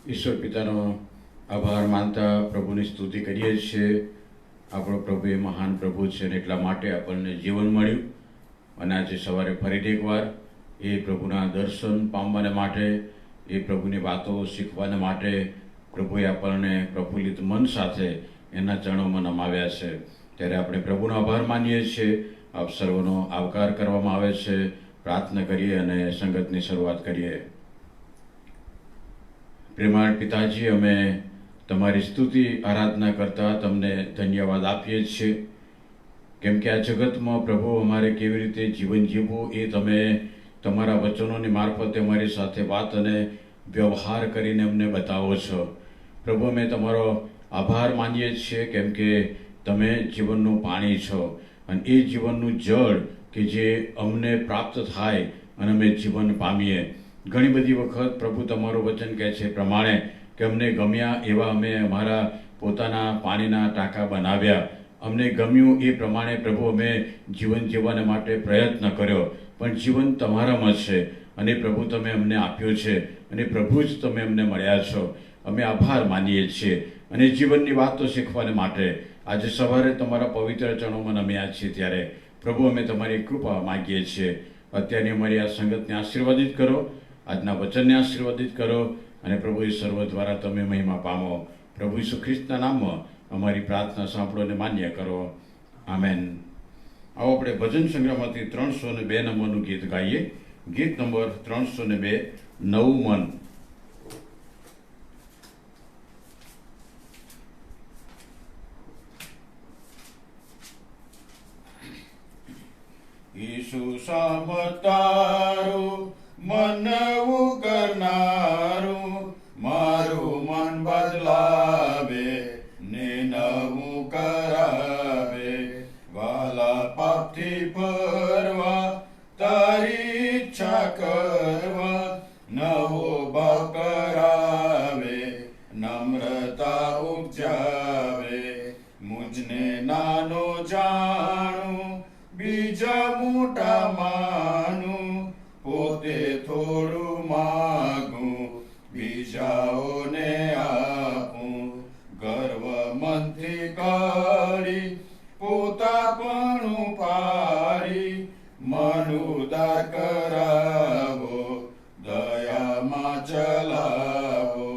ઈશ્વર પિતાનો આભાર માનતા પ્રભુની સ્તુતિ કરીએ છીએ. આપણો પ્રભુ એ મહાન પ્રભુ છે અને એટલા માટે આપણને જીવન મળ્યું અને આજે સવારે ફરીથી એકવાર એ પ્રભુના દર્શન પામવાને માટે, એ પ્રભુની વાતો શીખવાને માટે પ્રભુએ આપણને પ્રફુલ્લિત મન સાથે એના ચરણોમાં નમાવ્યા છે. ત્યારે આપણે પ્રભુનો આભાર માનીએ છીએ. આપ સર્વનો આવકાર કરવામાં આવે છે. પ્રાર્થના કરીએ અને સંગતની શરૂઆત કરીએ. પ્રેમાળ પિતાજી, અમે તમારી સ્તુતિ આરાધના કરતા તમને ધન્યવાદ આપીએ છીએ, કેમ કે આ જગતમાં પ્રભુ અમારે કેવી રીતે જીવન જીવવું એ તમે તમારા વચનોની મારફતે અમારી સાથે વાત અને વ્યવહાર કરીને અમને બતાવો છો. પ્રભુ, અમે તમારો આભાર માનીએ છીએ, કેમ કે તમે જીવનનું પાણી છો અને એ જીવનનું જળ કે જે અમને પ્રાપ્ત થાય અને અમે જીવન પામીએ. ઘણી બધી વખત પ્રભુ તમારું વચન કહે છે પ્રમાણે કે અમને ગમ્યા એવા અમે અમારા પોતાના પાણીના ટાંકા બનાવ્યા. અમને ગમ્યું એ પ્રમાણે પ્રભુ અમે જીવન જીવવાને માટે પ્રયત્ન કર્યો, પણ જીવન તમારામાં છે અને પ્રભુ તમે અમને આપ્યું છે અને પ્રભુ જ તમે અમને મળ્યા છો. અમે આભાર માનીએ છીએ અને જીવનની વાતો શીખવાને માટે આજે સવારે તમારા પવિત્ર ચરણોમાં નમ્યા છીએ. ત્યારે પ્રભુ અમે તમારી કૃપા માગીએ છીએ. અત્યારની અમારી આ સંગતને આશીર્વાદિત કરો, આજના વચનને આશીર્વાદિત કરો અને પ્રભુ એ સર્વ દ્વારા તમે મહિમા પામો. પ્રભુ ઈસુ ખ્રિસ્તના નામમાં અમારી પ્રાર્થના સાંભળો અને માન્ય કરો. આમેન. આવો આપણે ભજન સંગ્રહમાંથી 302 નંબરનું ગીત ગાઈએ. ગીત નંબર 302, નવું મન. ઈસુ સામતારું મનવું કરનારું, મારું મન બદલાવે ને નવું કરાવે. વાલા પાપથી પરવા તારી ઈચ્છા કરવા, નવો ભાવ કરાવે નમ્રતા ઉપજાવે. મુજને નાનો જાણું બીજા મોટા માનું, પોતે થોડું માગું બીજાઓને આપું. ગર્વ મનથી કાઢી પોતાપણું પાડી, મન ઉદાર કરાવો દયામાં ચલાવો.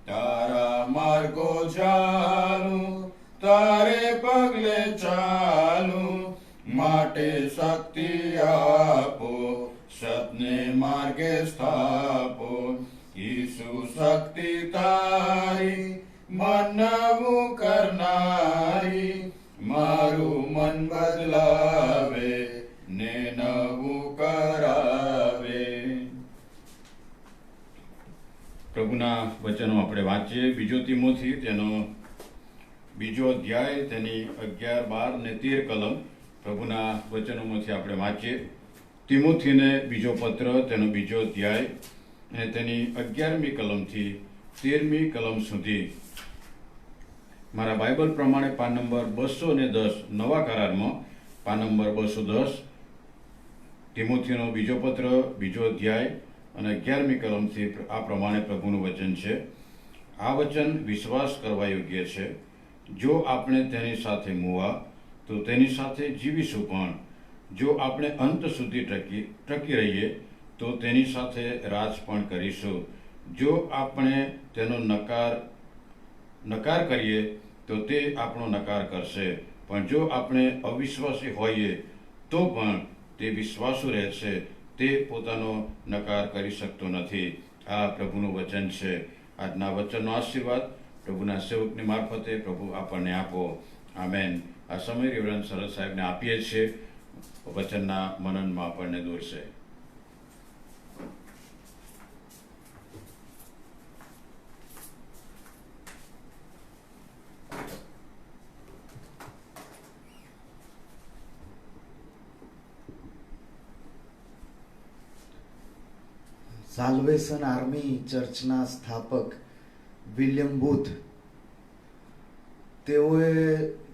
તારા માર્ગો ચાલું તારે પગલે ચાલું, માટે શક્તિ આપો સતને માર્ગે સ્થાપો. ઈસુ શક્તિ તારી મન નવું કરનારી, મારું મન બદલાવે ને નવું કરાવે. પ્રભુના વચનો આપણે વાંચીએ. બીજો તિમોથી તેનો બીજો અધ્યાય, તેની 11, 12 ને 13 કલમ પ્રભુના વચનોમાંથી આપણે વાંચીએ. તિમોથીને બીજો પત્ર, તેનો બીજો અધ્યાય અને તેની 11મી કલમથી 13મી કલમ સુધી. મારા બાઇબલ પ્રમાણે પાન નંબર 210, નવા કરારમાં પાન નંબર 210, તિમોથીનો બીજો પત્ર, બીજો અધ્યાય અને 11મી કલમથી આ પ્રમાણે પ્રભુનું વચન છે. આ વચન વિશ્વાસ કરવા યોગ્ય છે. જો આપણે તેની સાથે મૂવા તો તેની સાથે જીવીશું, પણ જો આપણે અંત સુધી ટકી રહીએ તો તેની સાથે રાજ પણ કરીશું. જો આપણે તેનો નકાર કરીએ તો તે આપણો નકાર કરશે, પણ જો આપણે અવિશ્વાસી હોઈએ તો પણ તે વિશ્વાસુ રહેશે. તે પોતાનો નકાર કરી શકતો નથી. આ પ્રભુનું વચન છે. આજના વચનનો આશીર્વાદ પ્રભુના સેવકની મારફતે પ્રભુ આપણને આપો. આમેન. આ સમય રેવરન્ડ શરદ સાહેબને આપીએ છીએ. વચનના મનનમાં આપણને દોરશે. સાલ્વેશન આર્મી ચર્ચના સ્થાપક વિલિયમ બૂથ,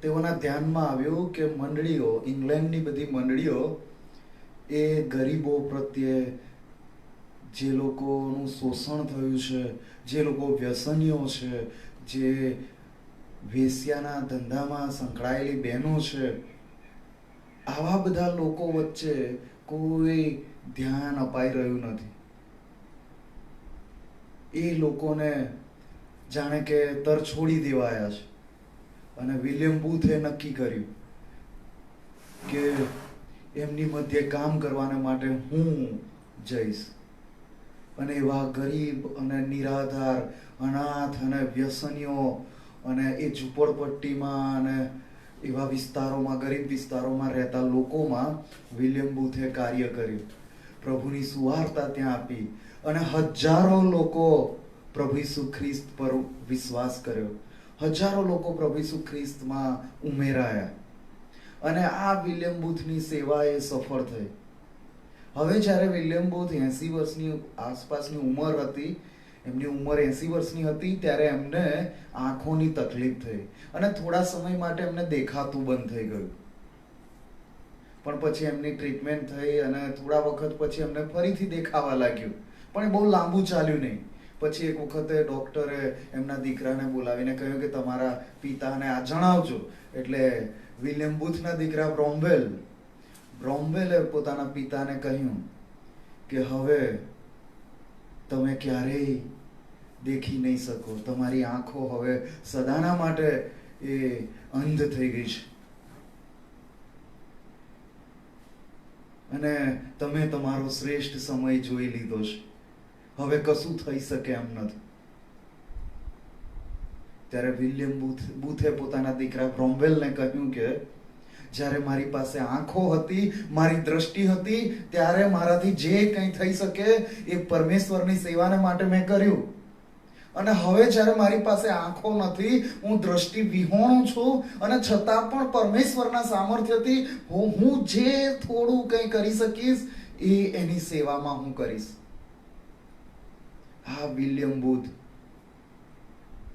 તેઓના ધ્યાનમાં આવ્યું કે મંડળીઓ, ઇંગ્લેન્ડની બધી મંડળીઓ એ ગરીબો પ્રત્યે જે લોકોનું શોષણ થયું છે, જે લોકો વ્યસનીઓ છે, જે વેશ્યાના ધંધામાં સંકળાયેલી બહેનો છે, આવા બધા લોકો વચ્ચે કોઈ ધ્યાન અપાઈ રહ્યું નથી. એ લોકોને જાણે કે તરછોડી દેવાયા છે. અને વિલિયમ બૂથે નક્કી કર્યું કે એમની મધ્યે કામ કરવાને માટે હું જઈશ. અને એવા ગરીબ અને નિરાધાર, અનાથ અને વ્યસનીઓ અને એ ઝૂંપડપટ્ટીમાં અને એવા વિસ્તારોમાં, ગરીબ વિસ્તારોમાં રહેતા લોકોમાં વિલિયમ બૂથે કાર્ય કર્યું. પ્રભુની સુવાર્તા ત્યાં આપી અને હજારો લોકો પ્રભુ ઈસુ ખ્રિસ્ત પર વિશ્વાસ કર્યો. હજારો લોકો પ્રભુ ઈસુ ખ્રિસ્તમાં ઉમેરાયા. અને આ વિલિયમ બૂથની સેવા એ સફળ થઈ. હવે જ્યારે વિલિયમ બૂથ 80 વર્ષની આસપાસની ઉંમર હતી, એમની ઉંમર 80 વર્ષની હતી, ત્યારે એમને આંખોની તકલીફ થઈ અને થોડા સમય માટે એમને દેખાતું બંધ થઈ ગયું. પણ પછી એમની ટ્રીટમેન્ટ થઈ અને થોડા વખત પછી એમને ફરીથી દેખાવા લાગ્યું. પણ એ બહુ લાંબુ ચાલ્યું નહીં. પછી એક વખતે ડૉક્ટરે એમના દીકરાને બોલાવીને કહ્યું કે તમારા પિતાને આ જણાવજો. એટલે વિલિયમ બૂથના દીકરા બ્રોમ્વેલે પોતાના પિતાને કહ્યું કે હવે તમે ક્યારેય દેખી નહીં શકો. તમારી આંખો હવે સદાના માટે એ અંધ થઈ ગઈ છે અને તમે તમારો શ્રેષ્ઠ સમય જોઈ લીધો છે. હવે કશું થઈ શકે એમ નથી. ત્યારે વિલિયમ બૂથે પોતાના દીકરા બ્રોમ્વેલને કહ્યું કે જ્યારે મારી પાસે આંખો હતી, મારી દ્રષ્ટિ હતી, ત્યારે મારાથી જે કંઈ થઈ શકે એ પરમેશ્વરની સેવાને માટે મેં કર્યું. અને હવે જ્યારે મારી પાસે આંખો નથી, હું દ્રષ્ટિ વિહોણું છું, અને છતાં પણ પરમેશ્વરના સામર્થ્યથી હું જે થોડું કંઈ કરી શકીશ એ એની સેવામાં હું કરીશ. આ વિલિયમ બૂથ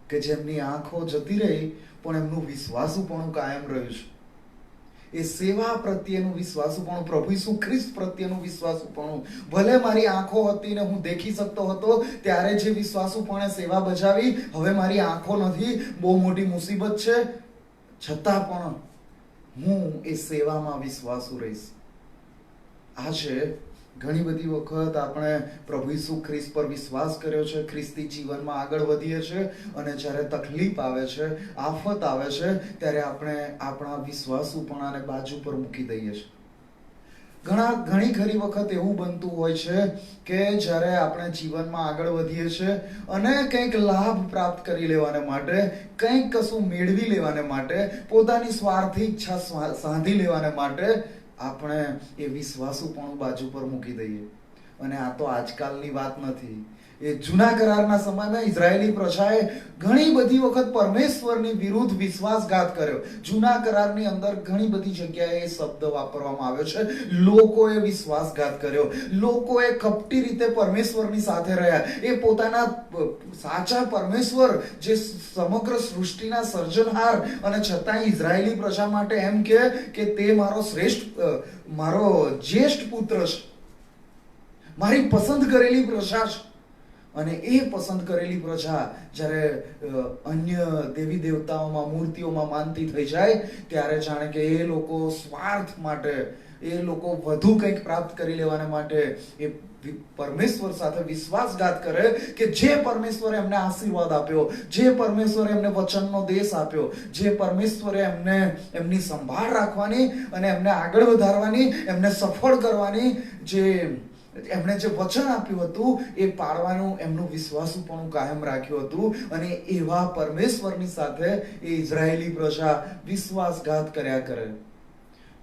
કે જેમની આંખો જતી રહી પણ એમનું વિશ્વાસુપણું કાયમ રહ્યું છે. એ સેવા પ્રત્યેનું વિશ્વાસુપણું, પ્રભુ ઈસુ ખ્રિસ્ત પ્રત્યેનું વિશ્વાસુપણું. ભલે મારી આંખો હતી ને હું દેખી શકતો હતો ત્યારે જે વિશ્વાસુપણે સેવા બજાવી, હવે મારી આંખો નથી, બહુ મોટી મુસીબત છે, છતાં પણ હું એ સેવામાં વિશ્વાસુ રહીશ. આજે ઘણી બધી વખત આપણે પ્રભુ ઈસુ ખ્રિસ્ત પર વિશ્વાસ કર્યો છે, ખ્રિસ્તી જીવનમાં આગળ વધીએ છીએ, અને જ્યારે તકલીફ આવે છે, આફત આવે છે, ત્યારે આપણે આપણા વિશ્વાસુપણાને બાજુ પર મૂકી દઈએ છીએ. ઘણી ખરી વખત એવું બનતું હોય છે કે જ્યારે આપણે જીવનમાં આગળ વધીએ છીએ અને કંઈક લાભ પ્રાપ્ત કરી લેવાને માટે, કંઈક કશું મેળવી લેવાને માટે, પોતાની સ્વાર્થી ઈચ્છા સાધી લેવાને માટે આપણે એ વિશ્વાસુપણું બાજુ પર મૂકી દઈએ. અને આ તો આજકાલની વાત નથી. એ જૂના કરારના સમયમાં ઇઝરાયેલી પ્રજાએ ઘણી બધી વખત પરમેશ્વરની વિરુદ્ધ વિશ્વાસઘાત કર્યો. જૂના કરારની અંદર ઘણી બધી જગ્યાએ એ શબ્દ વાપરવામાં આવ્યો છે, લોકોએ વિશ્વાસઘાત કર્યો, લોકોએ કપટી રીતે પરમેશ્વરની સાથે રહ્યા. એ પોતાના સાચા પરમેશ્વર જે સમગ્ર સૃષ્ટિના સર્જનહાર, અને છતાંય ઇઝરાયેલી પ્રજા માટે એમ કે તે મારો જ્યેષ્ઠ પુત્ર છે, મારી પસંદ કરેલી પ્રજા છે. અને એ પસંદ કરેલી પ્રજા જ્યારે અન્ય દેવી દેવતાઓમાં, મૂર્તિઓમાં માનતી થઈ જાય, ત્યારે જાણે કે એ લોકો સ્વાર્થ માટે, એ લોકો વધુ કંઈક પ્રાપ્ત કરી લેવાને માટે એ પરમેશ્વર સાથે વિશ્વાસઘાત કરે કે જે પરમેશ્વરે એમને આશીર્વાદ આપ્યો, જે પરમેશ્વરે એમને વચનનો દેશ આપ્યો, જે પરમેશ્વરે એમને એમની સંભાળ રાખવાની અને એમને આગળ વધારવાની, એમને સફળ કરવાની એમણે જે વચન આપ્યું હતું એ પાળવાનું એમનું વિશ્વાસુપણું કાયમ રાખ્યું હતું. અને એવા પરમેશ્વરની સાથે એ ઇઝરાયેલી પ્રજા વિશ્વાસઘાત કર્યા કરે.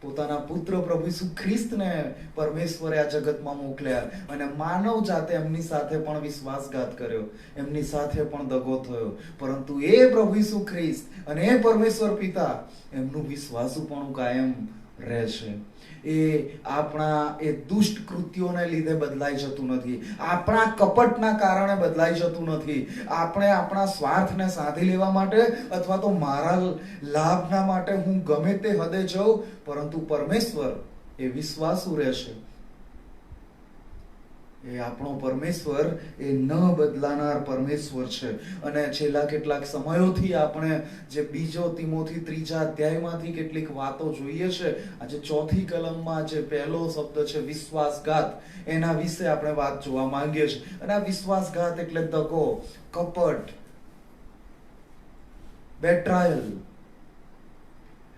પોતાના પુત્ર પ્રભુ ઈસુ ખ્રિસ્તને પરમેશ્વરે આ જગતમાં મોકલ્યા અને માનવ જાતે એમની સાથે પણ વિશ્વાસઘાત કર્યો, એમની સાથે પણ દગો થયો. પરંતુ એ પ્રભુ ઈસુ ખ્રિસ્ત અને એ પરમેશ્વર પિતા એમનું વિશ્વાસુપણું કાયમ રહે છે. એ આપણા એ દુષ્ટ કૃત્યોને લીધે બદલાઈ જતું નથી, આપણા કપટના કારણે બદલાઈ જતું નથી, આપણે આપણા સ્વાર્થને સાધી લેવા માટે અથવા તો મારા લાભના માટે હું ગમે તે હદે જાઉં, પરંતુ પરમેશ્વર એ વિશ્વાસુ રહેશે. એ આપણો પરમેશ્વર એ ન બદલાનાર પરમેશ્વર છે. અને છેલ્લા કેટલાક સમયોથી આપણે જે બીજો તિમોથી 3 અધ્યાયમાંથી કેટલીક વાતો જોઈએ છે, આજે 4 કલમમાં જે પહેલો શબ્દ છે વિશ્વાસઘાત, એના વિશે આપણે વાત જોવા માંગીએ છીએ. અને આ વિશ્વાસઘાત એટલે દગો, કપટ, બેટ્રાયલ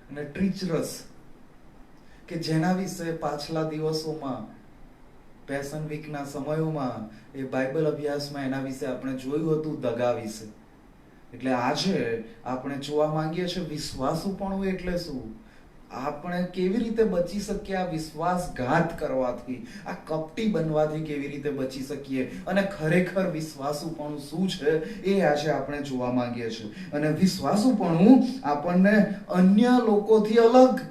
અને ટ્રીચરસ, કે જેના વિશે પાછલા દિવસોમાં પેશન વીકના સમયોમાં એ બાઇબલ અભ્યાસમાં એના વિશે આપણે જોયું હતું, દગા વિશે. એટલે આજે આપણે જોવા માંગીએ છીએ વિશ્વાસુપણું એટલે શું, આપણે કેવી રીતે બચી શકીએ આ વિશ્વાસઘાત કરવાથી, આ કપટી બનવાથી કેવી રીતે બચી શકીએ, અને ખરેખર વિશ્વાસુપણું શું છે એ આજે આપણે જોવા માંગીએ છીએ. અને વિશ્વાસુપણું આપણને અન્ય લોકોથી અલગ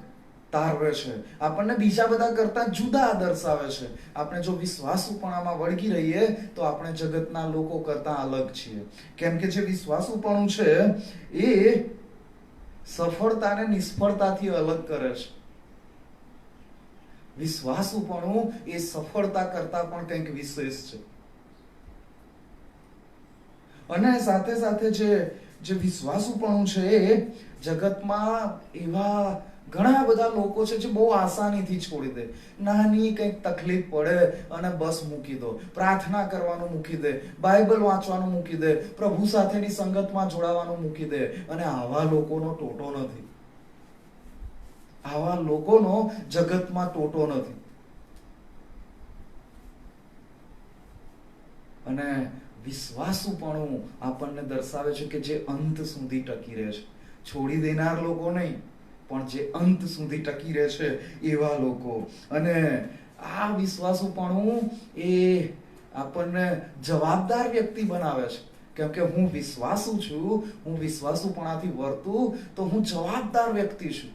તારવે છે, આપણને બીજા બધા કરતા જુદા દર્શાવે છે. આપણે જો વિશ્વાસુપણામાં વળગી રહીએ તો આપણે જગતના લોકો કરતા અલગ છીએ. કેમ કે જે વિશ્વાસુપણું છે એ સફળતાને નિષ્ફળતાથી અલગ કરે છે. વિશ્વાસુપણું એ સફળતા કરતા પણ કંઈક વિશેષ છે. અને સાથે સાથે જે વિશ્વાસુપણું છે એ જગતમાં એવા ઘણા બધા લોકો છે જે બહુ આસાનીથી છોડી દે. નાની કંઈક તકલીફ પડે અને બસ મૂકી દો, પ્રાર્થના કરવાનું મૂકી દે, બાઇબલ વાંચવાનું મૂકી દે, પ્રભુ સાથેની સંગતમાં જોડાવાનું મૂકી દે. અને આવા લોકોનો ટોટો નથી, આવા લોકોનો જગતમાં ટોટો નથી. અને વિશ્વાસુપણું આપણને દર્શાવે છે કે જે અંત સુધી ટકી રહે છે. છોડી દેનાર લોકો નહીં, પણ જે અંત સુધી ટકી રહે છે એવા લોકો. અને આ વિશ્વાસુપણું એ આપણને જવાબદાર વ્યક્તિ બનાવે છે. કેમ કે હું વિશ્વાસુ છું, હું વિશ્વાસુપણાથી વર્તું તો હું જવાબદાર વ્યક્તિ છું.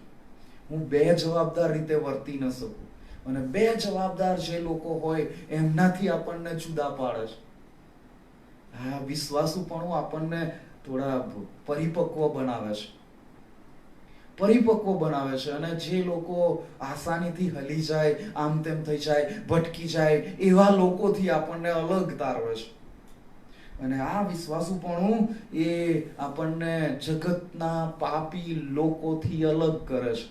હું બે જવાબદાર રીતે વર્તી ન શકું. અને બે જવાબદાર જે લોકો હોય એમનાથી આપણને જુદા પાડે છે. આ વિશ્વાસુપણું આપણને થોડા પરિપક્વ બનાવે છે, પરિપક્વ બનાવે છે. અને જે લોકો આસાનીથી હલી જાય, આમ તેમ થઈ જાય, ભટકી જાય, એવા લોકોથી આપણને અલગ તારવે છે. અને આ વિશ્વાસુપણું એ આપણને જગતના પાપી લોકોથી અલગ કરે છે.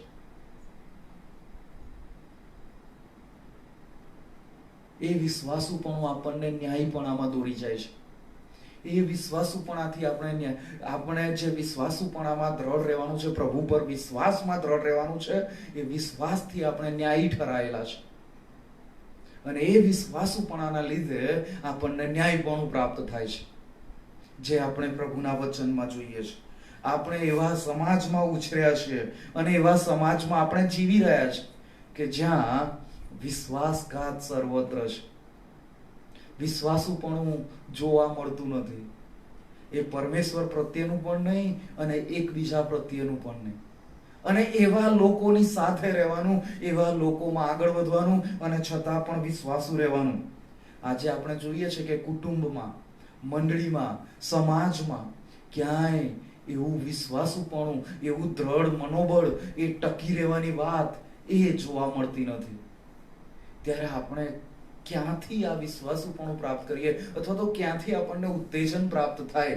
એ વિશ્વાસુપણું આપણને ન્યાયપણામાં દોરી જાય છે. એ વિશ્વાસુપણાથી આપણે જે વિશ્વાસુપણામાં દ્રઢ રહેવાનું છે, પ્રભુ પર વિશ્વાસમાં દ્રઢ રહેવાનું છે, એ વિશ્વાસથી આપણે ન્યાયી ઠરાયેલા છે. અને એ વિશ્વાસુપણાના લીધે આપણને ન્યાયપણું પ્રાપ્ત થાય છે, જે આપણે પ્રભુના વચનમાં જોઈએ છે. આપણે એવા સમાજમાં ઉછર્યા છીએ અને એવા સમાજમાં આપણે જીવી રહ્યા છીએ કે જ્યાં વિશ્વાસઘાત સર્વત્ર છે. વિશ્વાસુપણું જોવા મળતું નથી. એ પરમેશ્વર પ્રત્યેનું પણ નહીં અને એકબીજા પ્રત્યેનું પણ નહીં. અને એવા લોકોની સાથે રહેવાનું, એવા લોકોમાં આગળ વધવાનું, અને છતાં પણ વિશ્વાસુ રહેવાનું. આજે આપણે જોઈએ છે કે કુટુંબમાં, મંડળીમાં, સમાજમાં ક્યાંય એવું વિશ્વાસુપણું, એવું દ્રઢ મનોબળ, એ ટકી રહેવાની વાત એ જોવા મળતી નથી. ત્યારે આપણે ક્યાંથી આ વિશ્વાસુપણું પ્રાપ્ત કરીએ, અથવા તો ક્યાંથી આપણને ઉત્તેજન પ્રાપ્ત થાય,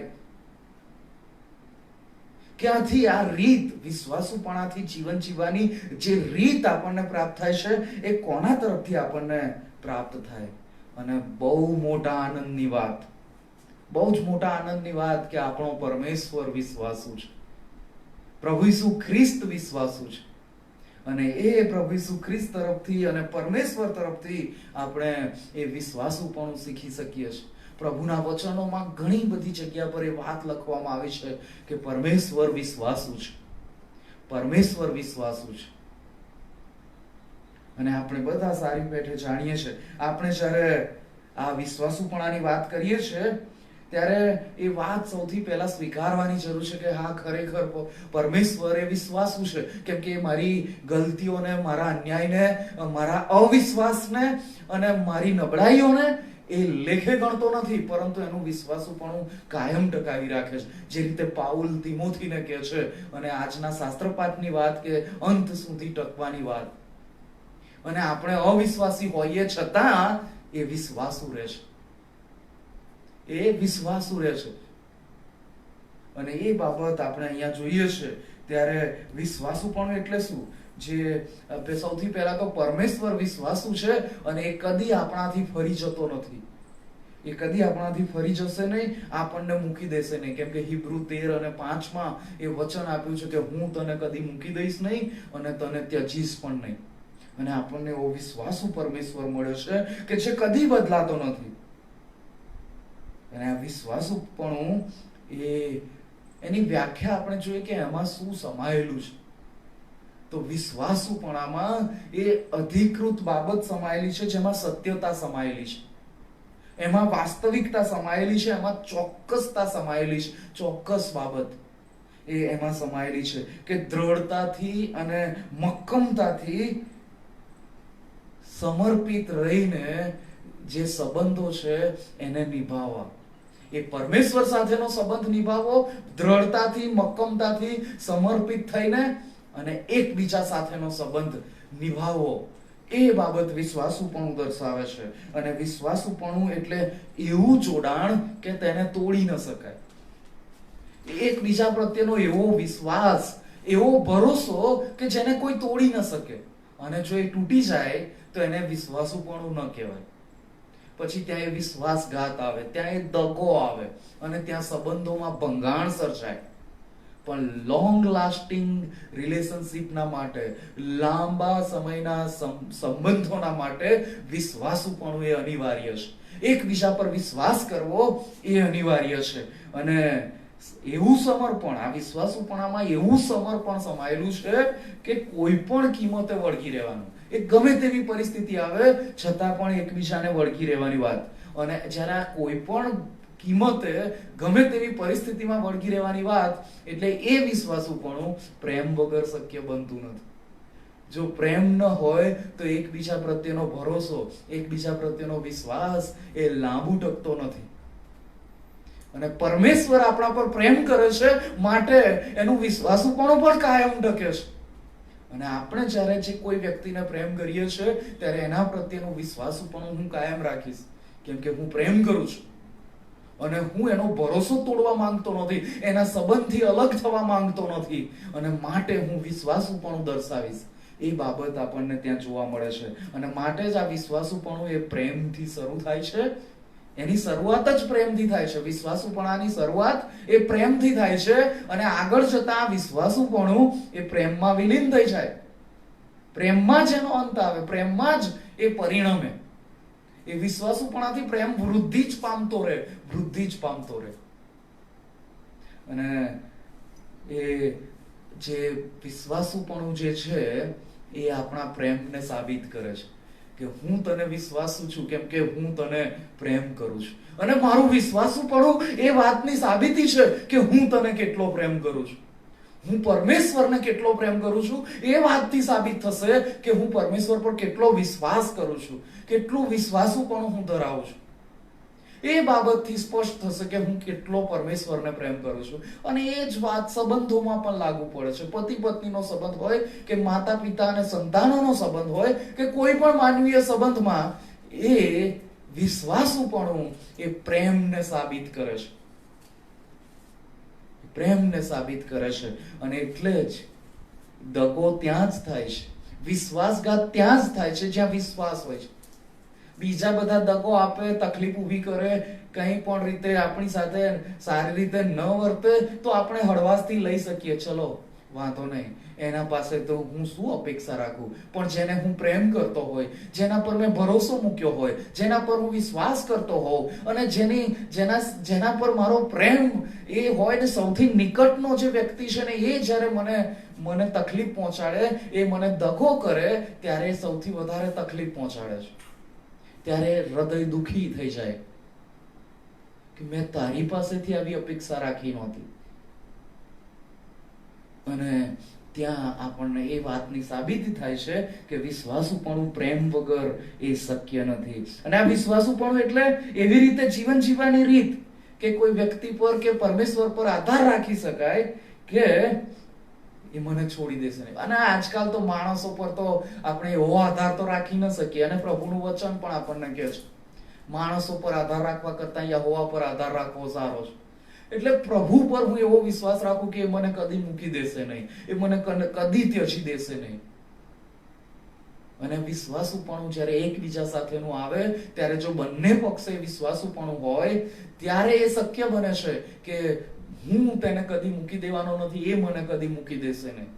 ક્યાંથી આ રીત વિશ્વાસુપણાથી જીવન જીવવાની જે રીત આપણને પ્રાપ્ત થાય છે એ કોના તરફથી આપણને પ્રાપ્ત થાય? અને બહુ મોટા આનંદની વાત, બહુ જ મોટા આનંદની વાત કે આપણો પરમેશ્વર વિશ્વાસુ છે, પ્રભુ ઈસુ ખ્રિસ્ત વિશ્વાસુ છે. અને એ પ્રભુ ઈસુ ખ્રિસ્ત તરફથી અને પરમેશ્વર તરફથી આપણે એ વિશ્વાસુપણું શીખી શકીએ છીએ. પ્રભુના વચનોમાં ઘણી બધી જગ્યા પર એ વાત લખવામાં આવી છે કે પરમેશ્વર વિશ્વાસુ છે, પરમેશ્વર વિશ્વાસુ છે. અને આપણે બધા સારી પેઠે જાણીએ છીએ, આપણે જ્યારે આ વિશ્વાસુપણાની વાત કરીએ છીએ ત્યારે એ વાત સૌથી પહેલા સ્વીકારવાની જરૂર છે કે હા, ખરેખર પરમેશ્વર એ વિશ્વાસુ છે. કેમ કે મારી ગલતીઓને, મારા અન્યાયને, મારા અવિશ્વાસને અને મારી નબળાઈઓને એ લેખે ગણતો નથી, પરંતુ એનું વિશ્વાસુપણું કાયમ ટકાવી રાખે છે. જે રીતે પાઉલ તિમોથીને કહે છે, અને આજના શાસ્ત્રપાઠની વાત કે અંત સુધી ટકવાની વાત. અને આપણે અવિશ્વાસી હોઈએ છતાં એ વિશ્વાસુ રહેશે, એ વિશ્વાસુ રહેશે. અને એ બાબત આપણે અહીંયા જોઈએ છે. ત્યારે વિશ્વાસુપણું એટલે શું? જે સૌથી પહેલા તો પરમેશ્વર વિશ્વાસુ છે અને એ કદી આપણાથી ફરી જતો નથી. એ કદી આપણાથી ફરી જશે નહીં, આપણને મૂકી દેશે નહીં. કેમ કે હિબ્રુ 13:5 માં એ વચન આપ્યું છે કે હું તને કદી મૂકી દઈશ નહીં અને તને ત્યજીશ પણ નહીં. અને આપણને એવો વિશ્વાસુ પરમેશ્વર મળ્યો છે કે જે કદી બદલાતો નથી. અને આ વિશ્વાસુપણું એની વ્યાખ્યા આપણે જોઈએ કે એમાં શું સમાયેલું છે. તો વિશ્વાસુપણામાં એ અધિકૃત બાબત સમાયેલી છે, જેમાં સત્યતા સમાયેલી છે, એમાં વાસ્તવિકતા સમાયેલી છે, એમાં ચોક્કસતા સમાયેલી છે. ચોક્કસ બાબત એ એમાં સમાયેલી છે કે દ્રઢતાથી અને મક્કમતાથી સમર્પિત રહીને જે સંબંધો છે એને નિભાવવા. એ પરમેશ્વર સાથેનો સંબંધ નિભાવવો દ્રઢતાથી, મક્કમતાથી, સમર્પિત થઈને અને એકબીજા સાથેનો સંબંધ નિભાવવો. એ બાબત વિશ્વાસુપણું દર્શાવે છે. અને વિશ્વાસુપણું એટલે એવું જોડાણ કે તેને તોડી ન શકાય. એકબીજા પ્રત્યેનો એવો વિશ્વાસ, એવો ભરોસો કે જેને કોઈ તોડી ન શકે. અને જો એ તૂટી જાય તો એને વિશ્વાસુપણું ન કહેવાય. પછી ત્યાં એ વિશ્વાસઘાત આવે, ત્યાં એ દગો આવે અને ત્યાં સંબંધોમાં ભંગાણ સર્જાય. પણ લોંગ લાસ્ટિંગ રિલેશનશિપના માટે, લાંબા સમયના સંબંધોના માટે વિશ્વાસુપણું એ અનિવાર્ય છે. એકબીજા પર વિશ્વાસ કરવો એ અનિવાર્ય છે. અને એવું સમર્પણ, આ વિશ્વાસુપણામાં એવું સમર્પણ સમાયેલું છે કે કોઈ પણ કિંમતે વળગી રહેવાનું. એ ગમે તેવી પરિસ્થિતિ આવે છતાં પણ એકબીજાને વળગી રહેવાની વાત. અને જ્યારે આ કોઈ પણ કિંમતે ગમે તેવી પરિસ્થિતિમાં વળગી રહેવાની વાત, એટલે એ વિશ્વાસુપણું પ્રેમ વગર શક્ય બનતું નથી. જો પ્રેમ ન હોય તો એકબીજા પ્રત્યેનો ભરોસો, એકબીજા પ્રત્યેનો વિશ્વાસ એ લાંબુ ટકતો નથી. અને પરમેશ્વર આપણા પર પ્રેમ કરે છે માટે એનું વિશ્વાસુપણું પણ કાયમ ટકે છે. અને આપણે જ્યારે જે કોઈ વ્યક્તિને પ્રેમ કરીએ છીએ ત્યારે એના પ્રત્યેનું વિશ્વાસુપણું હું કાયમ રાખીશ. કેમ કે હું પ્રેમ કરું છું અને હું એનો ભરોસો તોડવા માંગતો નથી, એના સંબંધથી અલગ થવા માંગતો નથી. અને માટે હું વિશ્વાસુપણું દર્શાવીશ. એ બાબત આપણને ત્યાં જોવા મળે છે. અને માટે જ આ વિશ્વાસુપણું એ પ્રેમથી શરૂ થાય છે. એની શરૂઆત જ પ્રેમથી થાય છે. વિશ્વાસુપણાની શરૂઆત એ પ્રેમથી થાય છે અને આગળ જતા આ વિશ્વાસુપણું એ પ્રેમમાં વિલીન થઈ જાય. પ્રેમમાં જ એનો અંત આવે, પ્રેમમાં જ એ પરિણમે. એ વિશ્વાસુપણાથી પ્રેમ વૃદ્ધિ જ પામતો રહે, વૃદ્ધિ જ પામતો રહે. અને એ જે વિશ્વાસુપણું જે છે એ આપણા પ્રેમને સાબિત કરે છે કે હું તને વિશ્વાસુ છું કેમ કે હું તને પ્રેમ કરું છું. અને મારું વિશ્વાસુપણું એ વાતની સાબિતી છે કે હું તને કેટલો પ્રેમ કરું છું. હું પરમેશ્વરને કેટલો પ્રેમ કરું છું એ વાતથી સાબિત થશે કે હું પરમેશ્વર પર કેટલો વિશ્વાસ કરું છું, કેટલું વિશ્વાસુપણું હું ધરાવું છું. એ બાબતથી સ્પષ્ટ થશે કે હું કેટલો પરમેશ્વરને પ્રેમ કરું છું. અને એ જ વાત સંબંધોમાં પણ લાગુ પડે છે. પતિ પત્નીનો સંબંધ હોય કે માતા પિતા અને સંતાનોનો સંબંધ હોય કે કોઈ પણ માનવીય સંબંધમાં એ વિશ્વાસુપણું એ પ્રેમને સાબિત કરે છે. પ્રેમને સાબિત કરે છે. અને એટલે જ દગો ત્યાં જ થાય છે, વિશ્વાસઘાત ત્યાં જ થાય છે જ્યાં વિશ્વાસ હોય છે. બીજા બધા દગો આપે, તકલીફ ઊભી કરે, કંઈ પણ રીતે આપણી સાથે સારી રીતે ન વર્તે તો આપણે હળવાશથી લઈ શકીએ, ચલો વાંધો નહીં, એના પાસે તો હું શું અપેક્ષા રાખું. પણ જેને હું પ્રેમ કરતો હોય, જેના પર મેં ભરોસો મૂક્યો હોય, જેના પર હું વિશ્વાસ કરતો હોઉં અને જેના પર મારો પ્રેમ એ હોય ને સૌથી નિકટનો જે વ્યક્તિ છે ને એ જ્યારે મને તકલીફ પહોંચાડે, એ મને દગો કરે ત્યારે સૌથી વધારે તકલીફ પહોંચાડે છે. ત્યારે હૃદય દુખી થઈ જાય કે મેં તારી પાસેથી આવી અપેક્ષા રાખી નહોતી. અને ત્યાં આપણને એ વાતની સાબિતી થાય છે કે વિશ્વાસુપણું પ્રેમ વગર એ શક્ય નથી. અને આ વિશ્વાસુપણું એટલે એવી રીતે જીવન જીવવાની રીત કે કોઈ વ્યક્તિ પર કે પરમેશ્વર પર આધાર રાખી શકાય કે એ મને છોડી દેશે નહીં. અને આજકાલ તો માણસો પર તો આપણે એવો આધાર તો રાખી ન શકીએ. અને પ્રભુનું વચન પણ આપણને કહે છે માણસો પર આધાર રાખવા કરતા યહોવા પર આધાર રાખવો સારો છે. એટલે પ્રભુ પર હું એવો વિશ્વાસ રાખું કે એ મને કદી મૂકી દેશે નહીં, એ મને કદી ત્યજી દેશે નહીં. અને વિશ્વાસુપણું જ્યારે એકબીજા સાથેનું આવે ત્યારે જો બંને પક્ષે વિશ્વાસુપણું હોય ત્યારે એ શક્ય બને છે કે હું તેને કદી મૂકી દેવાનો નથી, એ મને કદી મૂકી દેશે નહીં.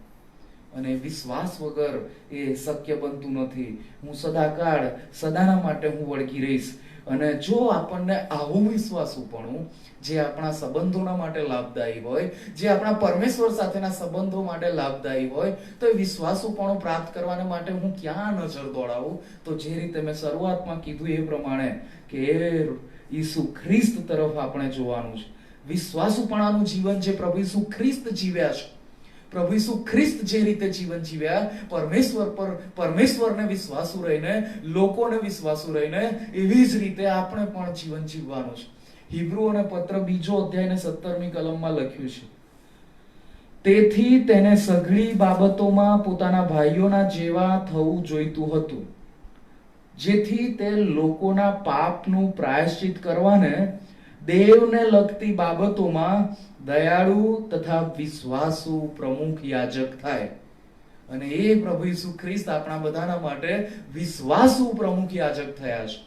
અને વિશ્વાસ વગર એ શક્ય બનતું નથી. હું સદાકાળ સદાના માટે હું વળગી રહીશ. અને જો આપણને આવું વિશ્વાસુપણું જે આપણા સંબંધોના માટે લાભદાયી હોય, જે આપણા પરમેશ્વર સાથેના સંબંધો માટે લાભદાયી હોય, તો એ વિશ્વાસુપણું પ્રાપ્ત કરવાને માટે હું ક્યાં નજર દોડાવું? તો જે રીતે મેં શરૂઆતમાં કીધું એ પ્રમાણે કે ઈસુ ખ્રિસ્ત તરફ આપણે જોવાનું છે. વિશ્વાસુપણાનું જીવન જે પ્રભુ ઈસુ ખ્રિસ્ત જીવ્યા છે, પ્રભુ ઈસુ ખ્રિસ્ત જે રીતે જીવન જીવ્યા, પરમેશ્વરને વિશ્વાસુ રહીને, લોકોને વિશ્વાસુ રહીને, એવી જ રીતે આપણે પણ જીવન જીવવાનું છે. હિબ્રુઓને પત્ર 2 અધ્યાય 17મી કલમમાં લખ્યું છે, તેથી તેને સઘળી બાબતોમાં પોતાના ભાઈઓના જેવા થવું જોઈતું હતું, જેથી તે લોકોના પાપનું પ્રાયશ્ચિત કરવાને દેવને લગતી બાબતોમાં દયાળુ તથા વિશ્વાસુ પ્રમુખ યાજક થાય. અને એ પ્રભુ ઈસુ ખ્રિસ્ત આપણા બધાના માટે વિશ્વાસુ પ્રમુખ યાજક થયા છે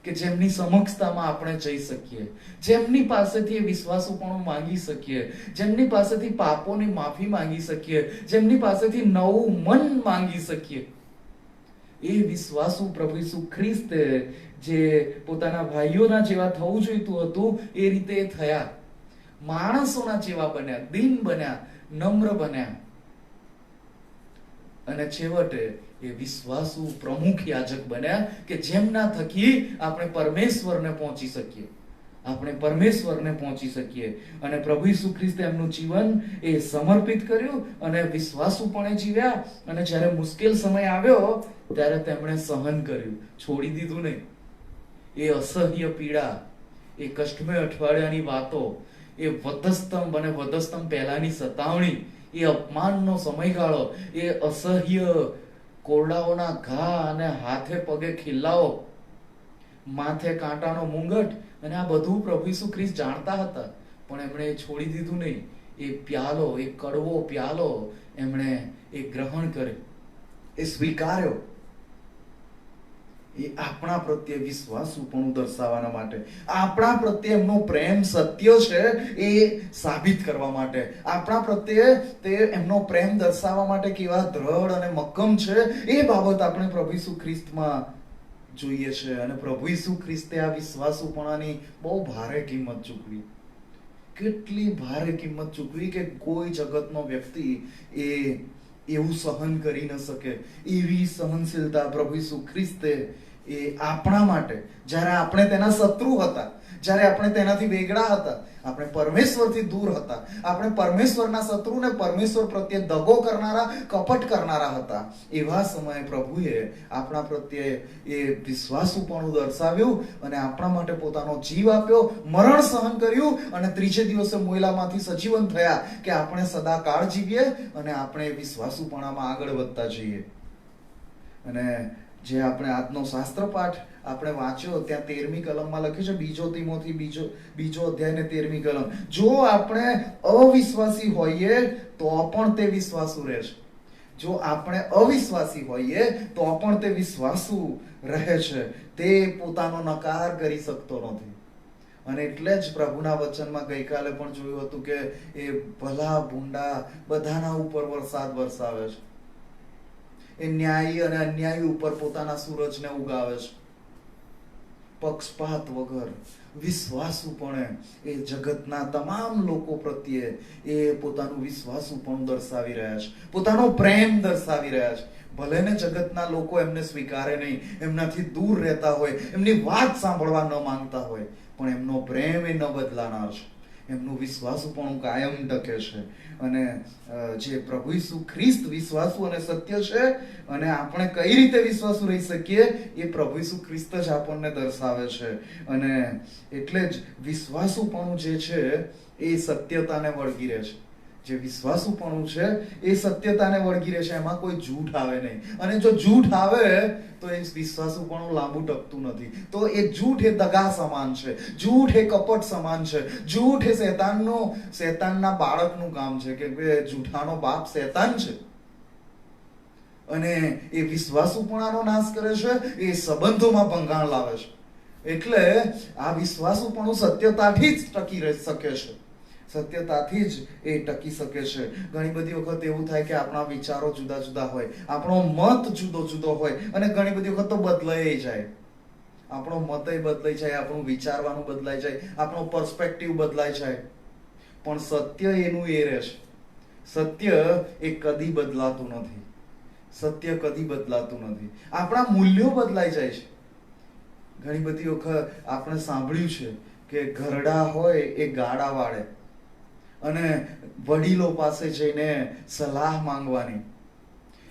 કે જેમની સમક્ષતામાં આપણે જઈ શકીએ, જેમની પાસેથી એ વિશ્વાસુપણું માંગી શકીએ, જેમની પાસેથી પાપોની માફી માંગી શકીએ, જેમની પાસેથી નવું મન માંગી શકીએ. એ વિશ્વાસુ પ્રભુ ઈસુ ખ્રિસ્તે જે પોતાના ભાઈઓના જેવા થવું જોઈતું હતું એ રીતે થયા, માણસોના જેવા બન્યા, દીન બન્યા, નમ્ર બન્યા. અને છેવટે એ વિશ્વાસુ પ્રમુખ યાજક બન્યા કે જેમના થકી આપણે પરમેશ્વરને પહોંચી શકીએ, આપણે પરમેશ્વરને પહોંચી શકીએ. અને પ્રભુ ઈસુ ખ્રિસ્તે એમનું જીવન એ સમર્પિત કર્યું અને વિશ્વાસુપણે જીવ્યા. અને જ્યારે મુશ્કેલ સમય આવ્યો ત્યારે તેમણે સહન કર્યું, છોડી દીધું નહીં. એ અસહ્ય પીડા, એ કષ્ટમય અઠવાડિયાની વાતો, એ વધસ્તંભ અને વધસ્તંભ પહેલાની સતાવણી, એ અપમાનનો સમયગાળો, એ અસહ્ય કોરડાઓના ઘા અને હાથે પગે ખિલ્લાઓ, માથે કાંટાનો મુંગટ, અને આ બધું પ્રભુ ઈસુ ખ્રિસ્ત જાણતા હતા, પણ એમણે છોડી દીધું નહીં. એ પ્યાલો, એ કડવો પ્યાલો એમણે એ ગ્રહણ કર્યો, એ સ્વીકાર્યો. એ આપણા પ્રત્યે વિશ્વાસુપણું દર્શાવવાના માટે, આપણા પ્રત્યે એમનો પ્રેમ સત્ય છે એ સાબિત કરવા માટે, આપણા પ્રત્યે તે એમનો પ્રેમ દર્શાવવા માટે કેવા દ્રઢ અને મક્કમ છે એ બાબત આપણે પ્રભુ ઈસુ ખ્રિસ્તમાં જોઈએ છે. અને પ્રભુ ઈસુ ખ્રિસ્તે આ વિશ્વાસુપણાની બહુ ભારે કિંમત ચૂકવી. કેટલી ભારે કિંમત ચૂકવી કે કોઈ જગતનો વ્યક્તિ એ એવું સહન કરી ન શકે. એવી સહનશીલતા પ્રભુ ઈસુ ખ્રિસ્તે એ આપણા માટે, જ્યારે આપણે તેના શત્રુ હતા, જ્યારે આપણે તેનાથી વેગળા હતા, આપણે પરમેશ્વરથી દૂર હતા, આપણે પરમેશ્વરના શત્રુને પરમેશ્વર પ્રત્યે દગો કરનારા, કપટ કરનારા હતા, એવા સમયે પ્રભુએ આપણા પ્રત્યે એ વિશ્વાસુપણું દર્શાવ્યું અને આપણા માટે પોતાનો જીવ આપ્યો, મરણ સહન કર્યું અને ત્રીજે દિવસે મોયલામાંથી સજીવન થયા કે આપણે સદાકાળ જીવીએ અને આપણે વિશ્વાસુપણામાં આગળ વધતા જઈએ. અને જે આપણે આજનો શાસ્ત્ર પાઠ આપણે વાંચ્યો ત્યાં 13મી કલમમાં લખ્યું છે, 2 તિમોથી 2 અધ્યાય ને 13મી કલમ, જો આપણે અવિશ્વાસી હોઈએ તો પણ તે વિશ્વાસુ રહે છે. જો આપણે અવિશ્વાસી હોઈએ તો પણ તે વિશ્વાસુ રહે છે, તે પોતાનો નકાર કરી શકતો નથી. અને એટલે જ પ્રભુના વચનમાં ગઈકાલે પણ જોયું હતું કે એ ભલા ભૂંડા બધાના ઉપર વરસાદ વરસાવે છે, એ ન્યાયી અને અન્યાયી ઉપર પોતાના સૂરજને ઉગાવે છે. પક્ષપાત વગર વિશ્વાસુપણે એ જગતના તમામ લોકો પ્રત્યે એ પોતાનું વિશ્વાસુપણું દર્શાવી રહ્યા છે, પોતાનો પ્રેમ દર્શાવી રહ્યા છે. ભલે ને જગતના લોકો એમને સ્વીકારે નહીં, એમનાથી દૂર રહેતા હોય, એમની વાત સાંભળવા ન માંગતા હોય, પણ એમનો પ્રેમ એ ન બદલાનાર છે, એમનું વિશ્વાસુપણું કાયમ ટકે છે. અને જે પ્રભુ ઈસુ ખ્રિસ્ત વિશ્વાસુ અને સત્ય છે, અને આપણે કઈ રીતે વિશ્વાસુ રહી શકીએ એ પ્રભુ ઈસુ ખ્રિસ્ત જ આપણને દર્શાવે છે. અને એટલે જ વિશ્વાસુપણું જે છે એ સત્યતાને વળગી રહે છે. જે વિશ્વાસુપણું છે એ સત્યતાને વળગી રહેશે, એમાં કોઈ જૂઠ આવે નહીં. અને જો જૂઠ આવે તો એ વિશ્વાસુપણું લાંબુ ટકતું નથી. તો એ જૂઠ એ દગા સમાન છે, જૂઠ એ કપટ સમાન છે, જૂઠ એ શેતાનના બાળકનું કામ છે, કે જૂઠાનો બાપ શેતાન છે. અને એ વિશ્વાસુપણાનો નાશ કરે છે, એ સંબંધોમાં ભંગાણ લાવે છે. એટલે આ વિશ્વાસુપણું સત્યતાથી જ ટકી રહી શકે છે, સત્યતાથી જ એ ટકી શકે છે. ઘણી બધી વખત એવું થાય કે આપણા વિચારો જુદા જુદા હોય, આપણો મત જુદો જુદો હોય, અને ઘણી બધી વખત તો બદલાઈ જાય. આપણો મતય બદલાઈ જાય, આપણું વિચારવાનું બદલાઈ જાય, આપણો પર્સપેક્ટિવ બદલાઈ જાય. પણ સત્ય એનું એ રહે છે. સત્ય એ કદી બદલાતું નથી. સત્ય કદી બદલાતું નથી. આપણા મૂલ્યો બદલાઈ જાય છે. ઘણી બધી વખત આપણે સાંભળ્યું છે કે ઘરડા હોય એ ગાડા વાળે, અને વડીલો પાસે જઈને સલાહ માંગવાની.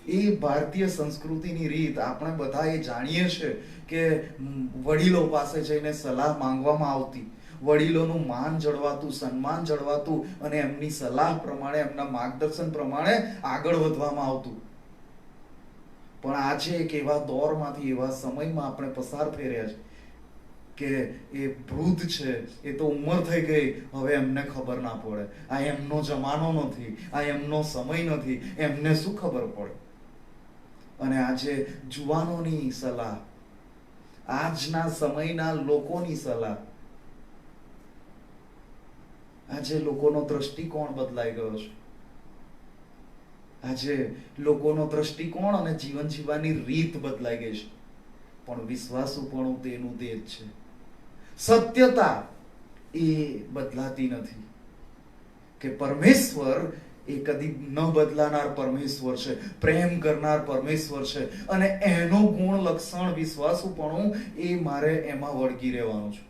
એ ભારતીય સંસ્કૃતિની રીત આપણે બધા એ જાણીએ છીએ કે વડીલો પાસે જઈને સલાહ માંગવામાં આવતી, વડીલોનું માન જળવાતું, સન્માન જળવાતું, અને એમની સલાહ પ્રમાણે, એમના માર્ગદર્શન પ્રમાણે આગળ વધવામાં આવતું. પણ આજે એક એવા દોરમાંથી, એવા સમયમાં આપણે પસાર થઈ રહ્યા છે કે એ વૃદ્ધ છે, એ તો ઉંમર થઈ ગઈ, હવે એમને ખબર ના પડે. આ એમનો જમાનો નથી, આ એમનો સમય નથી, એમને શું ખબર પડે. અને આજે જુવાનોની સલાહ, આજના સમયના લોકોની સલાહ, આજે લોકોનો દ્રષ્ટિકોણ બદલાઈ ગયો છે. આજે લોકોનો દ્રષ્ટિકોણ અને જીવન જીવવાની રીત બદલાઈ ગઈ છે. પણ વિશ્વાસુપણું તેનું તે જ છે. સત્યતા એ બદલાતી નથી. કે પરમેશ્વર એ કદી ન બદલાનાર પરમેશ્વર છે, પ્રેમ કરનાર પરમેશ્વર છે, અને એનો ગુણ લક્ષણ વિશ્વાસુપણું એ મારે એમાં વળગી રહેવાનું છે.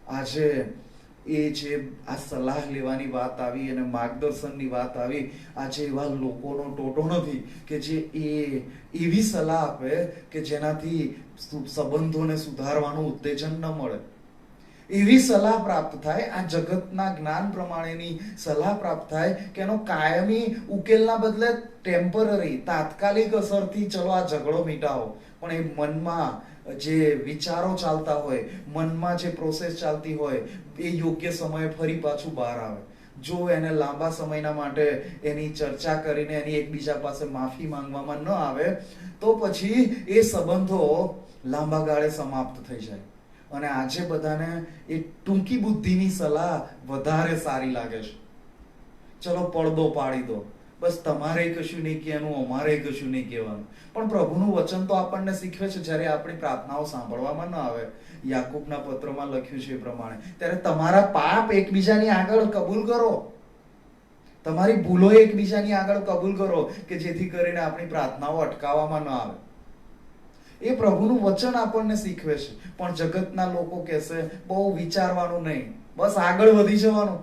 આજે એ જે આ સલાહ લેવાની વાત આવી અને માર્ગદર્શનની વાત આવી, આજે એવા લોકોનો ટોટો નથી કે જે એવી સલાહ આપે કે જેનાથી સંબંધોને સુધારવાનું ઉત્તેજન ન મળે. એવી સલાહ પ્રાપ્ત થાય, આ જગતના જ્ઞાન પ્રમાણેની સલાહ પ્રાપ્ત થાય કે એનો કાયમી ઉકેલના બદલે ટેમ્પરરી, તાત્કાલિક અસરથી ચલો આ ઝઘડો મિટાવો, પણ એ મનમાં જે વિચારો ચાલતા હોય, મનમાં જે પ્રોસેસ ચાલતી હોય, એ યોગ્ય સમયે ફરી પાછું બહાર આવે. જો એને લાંબા સમયના માટે એની ચર્ચા કરીને એની એકબીજા પાસે માફી માંગવામાં ન આવે, તો પછી એ સંબંધો લાંબા ગાળે સમાપ્ત થઈ જાય. અને આજે બધાને એ ટૂંકી બુદ્ધિની સલાહ વધારે સારી લાગે છે. ચલો પડદો પાડી દો, બસ તમારે કશું નહીં કહેવાનું, અમારે કશું નહીં કહેવાનું. પણ પ્રભુનું વચન તો આપણને શીખવે છે, જ્યારે આપણી પ્રાર્થનાઓ સાંભળવામાં ન આવે, યાકૂબના પત્રમાં લખ્યું છે એ પ્રમાણે, ત્યારે તમારા પાપ એકબીજાની આગળ કબૂલ કરો, તમારી ભૂલો એકબીજાની આગળ કબૂલ કરો, કે જેથી કરીને આપણી પ્રાર્થનાઓ અટકાવવામાં ન આવે. એ પ્રભુનું વચન આપણને શીખવે છે. પણ જગતના લોકો કહેશે બહુ વિચારવાનું નહીં, બસ આગળ વધી જવાનું.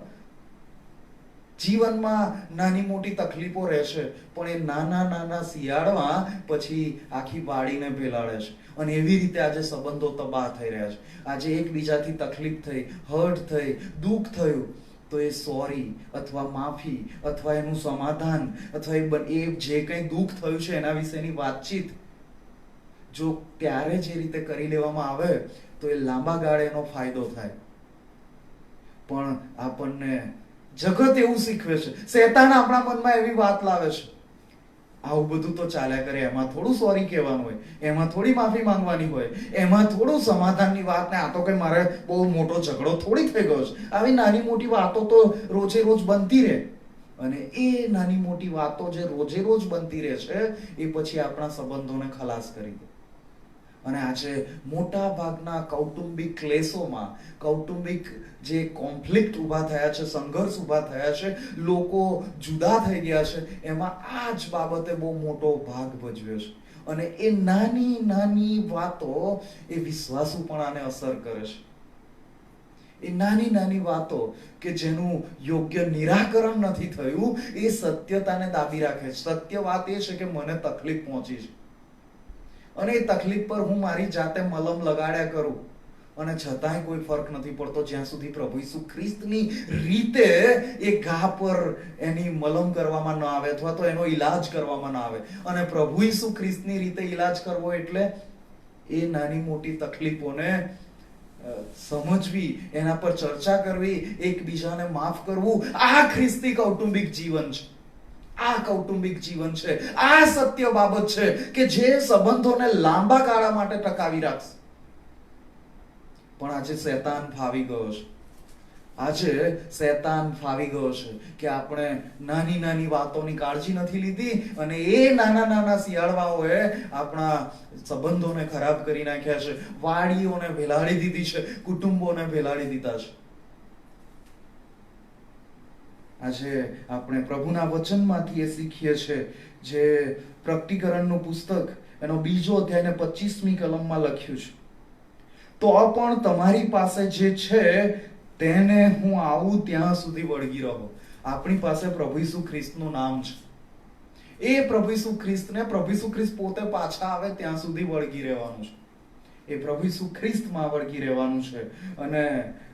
જીવનમાં નાની મોટી તકલીફો રહેશે, પણ એ નાના નાના શિયાળમાં પછી આખી વાડીને ભેલાડે છે. અને એવી રીતે આજે સંબંધો તબાહ થઈ રહ્યા છે. આજે એકબીજાથી તકલીફ થઈ, હર્ટ થઈ, દુઃખ થયું, તો એ સોરી અથવા માફી અથવા એનું સમાધાન અથવા એ જે કંઈ દુઃખ થયું છે એના વિશેની વાતચીત જો ત્યારે જે રીતે કરી લેવામાં આવે, તો એ લાંબા ગાળે એનો ફાયદો થાય. પણ આપણને જગત એવું શીખવે છે, શેતાન આપણા મનમાં એવી વાત લાવે છે, આવું બધું તો ચાલ્યા કરે, એમાં થોડું સોરી કહેવાનું હોય, એમાં થોડી માફી માંગવાની હોય, એમાં થોડું સમાધાનની વાત, ને આ તો કઈ મારે બહુ મોટો ઝઘડો થોડી થઈ ગયો છે. આવી નાની મોટી વાતો તો રોજે રોજ બનતી રહે, અને એ નાની મોટી વાતો જે રોજે રોજ બનતી રહે છે, એ પછી આપણા સંબંધોને ખલાસ કરી દે. અને આજે મોટા ભાગના કૌટુંબિક ક્લેશોમાં, કૌટુંબિક જે કોન્ફ્લિક્ટ ઊભા થયા છે, સંઘર્ષ ઊભા થયા છે, લોકો જુદા થઈ ગયા છે, એમાં આ જ બાબતે બહુ મોટો ભાગ ભજવ્યો છે. અને એ નાની નાની વાતો એ વિશ્વાસુપણાને અસર કરે છે. એ નાની નાની વાતો કે જેનું યોગ્ય નિરાકરણ નથી થયું, એ સત્યતાને દાબી રાખે છે. સત્ય વાત એ છે કે મને તકલીફ પહોંચી છે, અને એ તકલીફ પર હું મારી જાતે મલમ લગાડ્યા કરું, અને છતાંય કોઈ ફરક નથી પડતો જ્યાં સુધી પ્રભુ ઈસુ ખ્રિસ્તની રીતે એ ઘા પર એની મલમ કરવામાં ન આવે અથવા તો એનો ઈલાજ કરવામાં ના આવે. અને પ્રભુ ઈસુ ખ્રિસ્તની રીતે ઈલાજ કરવો એટલે એ નાની મોટી તકલીફોને સમજવી, એના પર ચર્ચા કરવી, એકબીજાને માફ કરવું. આ ખ્રિસ્તી કૌટુંબિક જીવન છે. આ કૌટુંબિક જીવન છે. આ સત્ય બાબત છે કે જે સંબંધોને લાંબા ગાળા માટે ટકાવી રાખશે. પણ આજે શૈતાન ફાવી ગયો છે. આજે શૈતાન ફાવી ગયો છે કે આપણે નાની નાની વાતોની કાળજી નથી લીધી અને એ નાના નાના શિયાળવાઓએ આપણા સંબંધોને ખરાબ કરી નાખ્યા છે. વાડીઓને ભેલાડી દીધી છે, કુટુંબોને ભેલાડી દીધા છે. આજે આપણે પ્રભુના વચનમાંથી એ શીખીએ છીએ જે પ્રકટીકરણનું પુસ્તક એનો 2 અધ્યાય ને 25મી કલમમાં લખ્યું છે, તો પણ તમારી પાસે જે છે તેને હું આવું ત્યાં સુધી વળગી રહો. આપણી પાસે પ્રભુ ઈસુ ખ્રિસ્તનું નામ છે. એ પ્રભુ ઈસુ ખ્રિસ્તને, પ્રભુ ઈસુ ખ્રિસ્ત પોતે પાછા આવે ત્યાં સુધી વળગી રહેવાનું છે. એ પ્રભુ ઈસુ ખ્રિસ્તમાં વળગી રહેવાનું છે. અને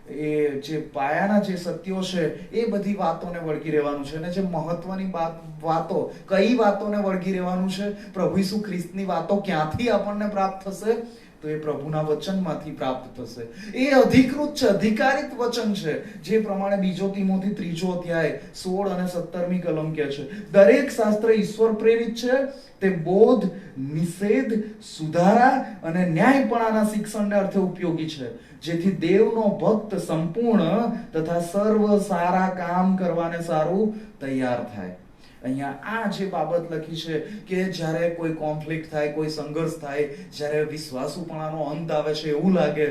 એ જે પાયાના જે સત્યો છે એ બધી વાતોને વળગી રહેવાનું છે. અને જે મહત્વની વાતો, કઈ વાતોને વળગી રહેવાનું છે? પ્રભુ ઈસુ ખ્રિસ્તની વાતો ક્યાંથી આપણને પ્રાપ્ત થશે? તો એ પ્રભુના વચનમાંથી પ્રાપ્ત થશે. એ અધિકૃત છે, અધિકારિત વચન છે. જે પ્રમાણે 2 તિમોથી 3 અધ્યાય 16 અને 17મી કલમ કહે છે, દરેક શાસ્ત્ર ઈશ્વર પ્રેરિત છે. તે બોધ, નિષેધ, સુધારા અને ન્યાયપણાના શિક્ષણને અર્થે ઉપયોગી છે, જેથી દેવનો ભક્ત સંપૂર્ણ તથા સર્વ સારા કામ કરવાને સારું તૈયાર થાય. અહીંયા આ જે બાબત લખી છે કે જ્યારે કોઈ કોન્ફ્લિક્ટ થાય, કોઈ સંઘર્ષ થાય, જ્યારે વિશ્વાસુપણાનો અંત આવે છે એવું લાગે,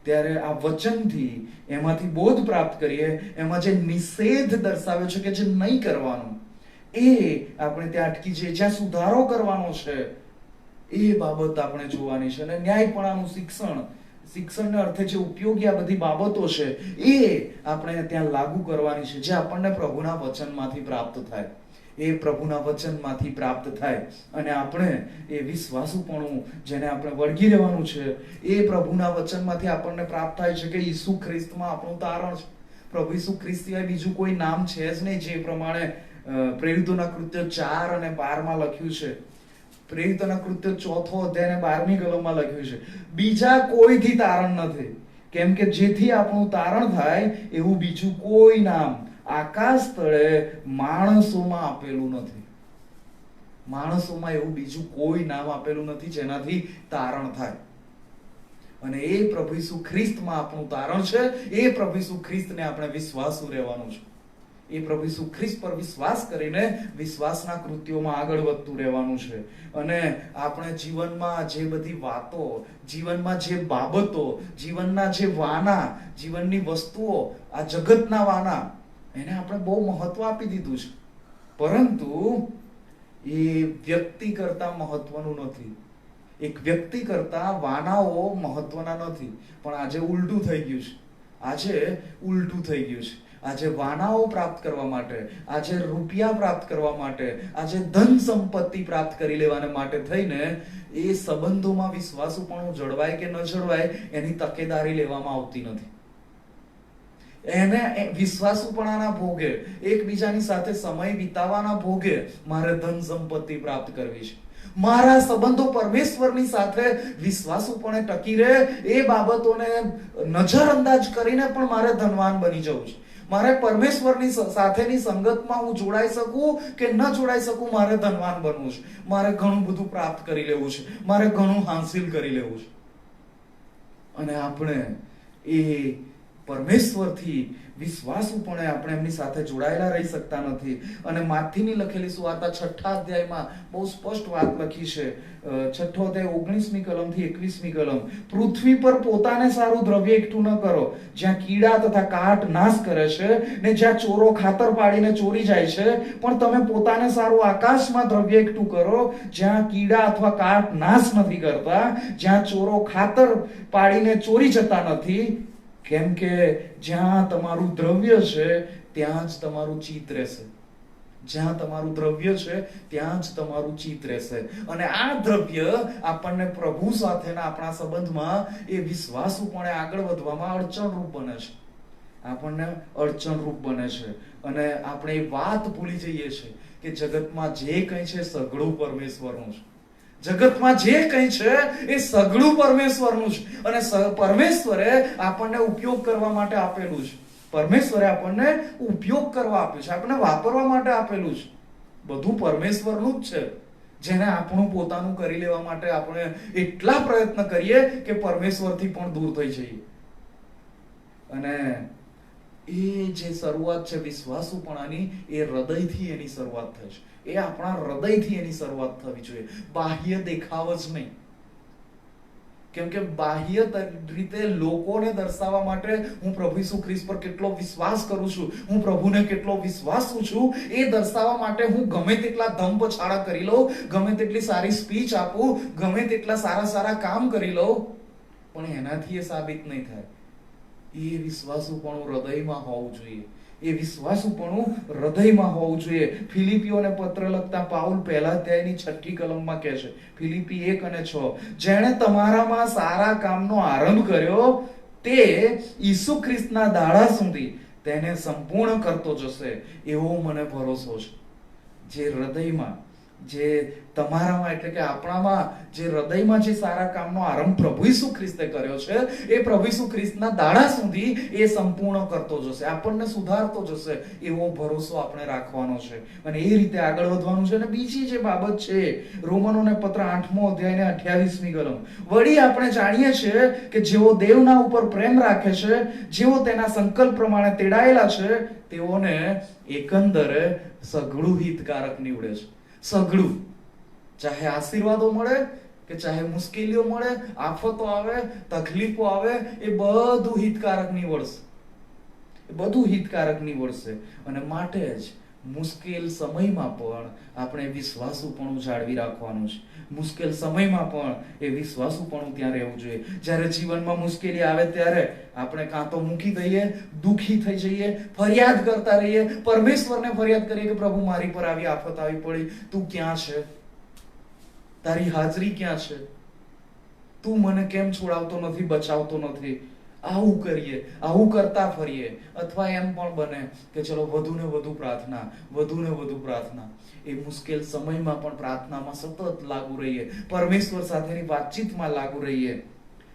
ત્યારે આ વચનથી એમાંથી બોધ પ્રાપ્ત કરીએ. એમાં જે નિષેધ દર્શાવ્યો છે કે જે નહીં કરવાનું, એ આપણે ત્યાં અટકી જઈએ. જ્યાં સુધારો કરવાનો છે એ બાબત આપણે જોવાની છે. અને ન્યાયપણાનું શિક્ષણને અર્થે જે ઉપયોગી આ બધી બાબતો છે એ આપણે ત્યાં લાગુ કરવાની છે, જે આપણને પ્રભુના વચનમાંથી પ્રાપ્ત થાય. એ પ્રભુના વચનમાંથી પ્રાપ્ત થાય અને આપણે એ વિશ્વાસુપણું જેને આપણે વળગી રહેવાનું છે એ પ્રભુના વચનમાંથી આપણને પ્રાપ્ત થાય છે કે ઈસુ ખ્રિસ્તમાં આપણું તારણ છે. પ્રભુ ઈસુ ખ્રિસ્ત સિવાય બીજું કોઈ નામ છે જ નહીં. જે પ્રમાણે પ્રેરિતોના કૃત્ય 4 અને 12માં લખ્યું છે. પ્રેરિતોના કૃત્ય 4 અધ્યાય અને 12મી કલમમાં લખ્યું છે, બીજા કોઈથી તારણ નથી, કેમ કે જેથી આપણું તારણ થાય એવું બીજું કોઈ નામ આકાશ તળે માણસોમાં આપેલું નથી. માણસોમાં એવું બીજું કોઈ નામ આપેલું નથી જેનાથી તારણ થાય. અને એ પ્રભુ ઈસુ ખ્રિસ્તમાં આપણું તારણ છે. એ પ્રભુ ઈસુ ખ્રિસ્તને આપણે વિશ્વાસુ રહેવાનું છે. એ પ્રભુ ઈસુ ખ્રિસ્ત પર વિશ્વાસ કરીને વિશ્વાસના કૃત્યોમાં આગળ વધતું રહેવાનું છે. અને આપણે જીવનમાં જે બધી વાતો, જીવનમાં જે બાબતો, જીવનના જે વાના, જીવનની વસ્તુઓ, આ જગતના વાના, એને આપણે બહુ મહત્વ આપી દીધું છે. પરંતુ એ વ્યક્તિ કરતા મહત્વનું નથી. એક વ્યક્તિ કરતા વાનાઓ મહત્વના નથી. પણ આજે ઉલટું થઈ ગયું છે. આજે ઉલટું થઈ ગયું છે. આજે વાનાઓ પ્રાપ્ત કરવા માટે, આજે રૂપિયા પ્રાપ્ત કરવા માટે, આજે ધન સંપત્તિ પ્રાપ્ત કરી લેવાને માટે થઈને એ સંબંધોમાં વિશ્વાસુપણું જળવાય કે ન જળવાય એની તકેદારી લેવામાં આવતી નથી. એને વિશ્વાસુપણાના ભોગે, એકબીજાની સાથે સમય વિતાવવાના ભોગે મારે ધન સંપત્તિ પ્રાપ્ત કરવી છે. મારા સંબંધો પરમેશ્વરની સાથે વિશ્વાસુપણે ટકી રહે એ બાબતોને નજરઅંદાજ કરીને પણ મારે ધનવાન બની જવું છે. મારે પરમેશ્વરની સાથેની સંગતમાં હું જોડાઈ શકું કે ન જોડાઈ શકું, મારે ધનવાન બનવું છે. મારે ઘણું બધું પ્રાપ્ત કરી લેવું છે. મારે ઘણું હાંસિલ કરી લેવું છે. અને આપણે એ પરમેશ્વરથી વિશ્વાસુપણે આપણે એમની સાથે જોડાયેલા રહી શકતા નથી. અને માથીની લખેલી સુવાર્તા 6 અધ્યાયમાં બહુ સ્પષ્ટ વાત લખી છે. 6 અધ્યાય 19મી કલમથી 21મી કલમ, પૃથ્વી પર પોતાને સારું દ્રવ્ય એકઠું ન કરો, જ્યાં કીડા તથા કાટ નાશ કરે છે ને જ્યાં ચોરો ખાતર પાડીને ચોરી જાય છે, પણ તમે પોતાને સારું આકાશમાં દ્રવ્ય એકઠું કરો, જ્યાં કીડા અથવા કાટ નાશ નથી કરતા, જ્યાં ચોરો ખાતર પાડીને ચોરી જતા નથી, કેમ કે જ્યાં તમારું દ્રવ્ય છે ત્યાં જ તમારું ચિત્ત રહેશે. જ્યાં તમારું દ્રવ્ય છે ત્યાં જ તમારું ચિત્ત રહેશે. અને આ દ્રવ્ય આપણને પ્રભુ સાથેના આપણા સંબંધમાં એ વિશ્વાસુપણે આગળ વધવામાં અડચણરૂપ બને છે. આપણને અડચણરૂપ બને છે. અને આપણે એ વાત ભૂલી જઈએ છીએ કે જગતમાં જે કંઈ છે સઘળું પરમેશ્વરનું છે. જગતમાં જે કંઈ છે એ સઘળું પરમેશ્વરનું છે. અને પરમેશ્વરે આપણને ઉપયોગ કરવા માટે આપેલું છે. પરમેશ્વરે આપણને ઉપયોગ કરવા આપ્યું છે, આપણને વાપરવા માટે આપેલું છે. બધું પરમેશ્વરનું જ છે. જેને આપણું પોતાનું કરી લેવા માટે આપણે એટલા પ્રયત્ન કરીએ કે પરમેશ્વરથી પણ દૂર થઈ જઈએ. અને એ જે શરૂઆત છે વિશ્વાસુપણાની, એ હૃદયથી એની શરૂઆત થશે. એ આપણા હૃદયથી એની શરૂઆત થવી જોઈએ, બાહ્ય દેખાવ જ નહીં. કેમ કે બાહ્ય રીતે લોકોને દર્શાવવા માટે હું પ્રભુ ઈસુ ખ્રિસ્ત પર કેટલો વિશ્વાસ કરું છું, હું પ્રભુને કેટલો વિશ્વાસુ છું, એ દર્શાવવા માટે હું ગમે તેટલા ધમ પછાડા કરી લઉં, ગમે તેટલી સારી સ્પીચ આપું, ગમે તેટલા સારા સારા કામ કરી લઉં, પણ એનાથી એ સાબિત નહીં થાય. એ વિશ્વાસુપણું હૃદયમાં હોવું જોઈએ. એ વિશ્વાસુપણું હૃદયમાં હોવું જોઈએ. ફિલિપીઓને પત્ર લખતા પાઉલ પહેલા અધ્યાયની 6ઠી કલમમાં કહે છે, ફિલિપી 1 અને 6, જેણે તમારામાં સારા કામનો આરંભ કર્યો તે ઈસુ ખ્રિસ્તના દાડા સુધી તેને સંપૂર્ણ કરતો જશે, એવો મને ભરોસો છે. જે હૃદયમાં, જે તમારામાં એટલે કે આપણામાં જે હૃદયમાં જે સારા કામનો આરંભ પ્રભુ ઈસુ ખ્રિસ્તે કર્યો છે, એ પ્રભુ ઈસુ ખ્રિસ્તના દાડા સુધી એ સંપૂર્ણ કરતો જશે, આપણને સુધારતો જશે, એવો ભરોસો આપણે રાખવાનો છે. અને એ રીતે આગળ વધવાનું છે. અને બીજી જે બાબત છે, રોમનોને પત્ર 8મો અધ્યાય ને 28મી કલમ, વળી આપણે જાણીએ છીએ કે જેઓ દેવના ઉપર પ્રેમ રાખે છે, જેઓ તેના સંકલ્પ પ્રમાણે તેડાયેલા છે, તેઓને એકંદરે સઘળું હિતકારક નીવડે છે. સઘળું, ચાહે આશીર્વાદો મળે કે ચાહે મુશ્કેલીઓ મળે, આફતો આવે, તકલીફો આવે, એ બધું હિતકારક નીવડશે. એ બધું હિતકારક નીવડશે. અને માટે જ મુશ્કેલ સમયમાં પણ આપણે વિશ્વાસુપણું જાળવી રાખવાનું છે. મુશ્કેલ સમયમાં પણ એ વિશ્વાસુપણું ત્યાં રહેવું જોઈએ. જ્યારે જીવનમાં મુશ્કેલી આવે ત્યારે આપણે કાં તો મૂકી દઈએ, દુખી થઈ જઈએ, ફરિયાદ કરતા રહીએ, પરમેશ્વરને ફરિયાદ કરીએ કે પ્રભુ મારી પર આવી આફત આવી પડી, તું ક્યાં છે? તારી હાજરી ક્યાં છે? તું મને કેમ છોડાવતો નથી, બચાવતો નથી? આવું કરીએ, આવું કરતા ફરીએ. અથવા એમ પણ બને કે ચલો વધુ ને વધુ પ્રાર્થના, વધુ ને વધુ પ્રાર્થના. એ મુશ્કેલ સમયમાં પણ પ્રાર્થનામાં સતત લાગુ રહીએ, પરમેશ્વર સાથેની વાતચીતમાં લાગુ રહીએ.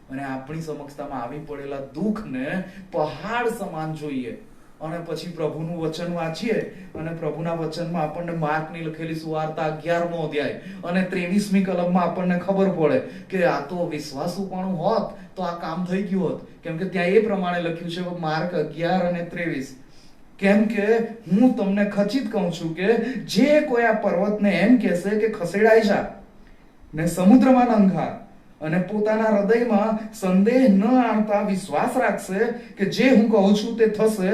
અને આપણી સમક્ષતામાં આવી પડેલા દુઃખને પહાડ સમાન જોઈએ. અને પછી પ્રભુનું વચન વાંચીએ અને પ્રભુના વચનમાં આપણને માર્કની લખેલી સુવાર્તા 11મો અધ્યાય અને 23મી કલમમાં આપણને ખબર પડે કે આ તો વિશ્વાસુપણું હોત તો આ કામ થઈ ગયું હોત. કેમ કે ત્યાં એ પ્રમાણે લખ્યું છે, માર્ક 11 અને 23, કેમ કે હું તમને ખચિત કહું છું કે જે કોઈ આ પર્વતને એમ કહેશે કે ખસેડાઈ જા ને સમુદ્રમાં નંખાય, અને પોતાના હૃદયમાં સંદેહ ન આણતા વિશ્વાસ રાખશે કે જે હું કહું છું તે થશે,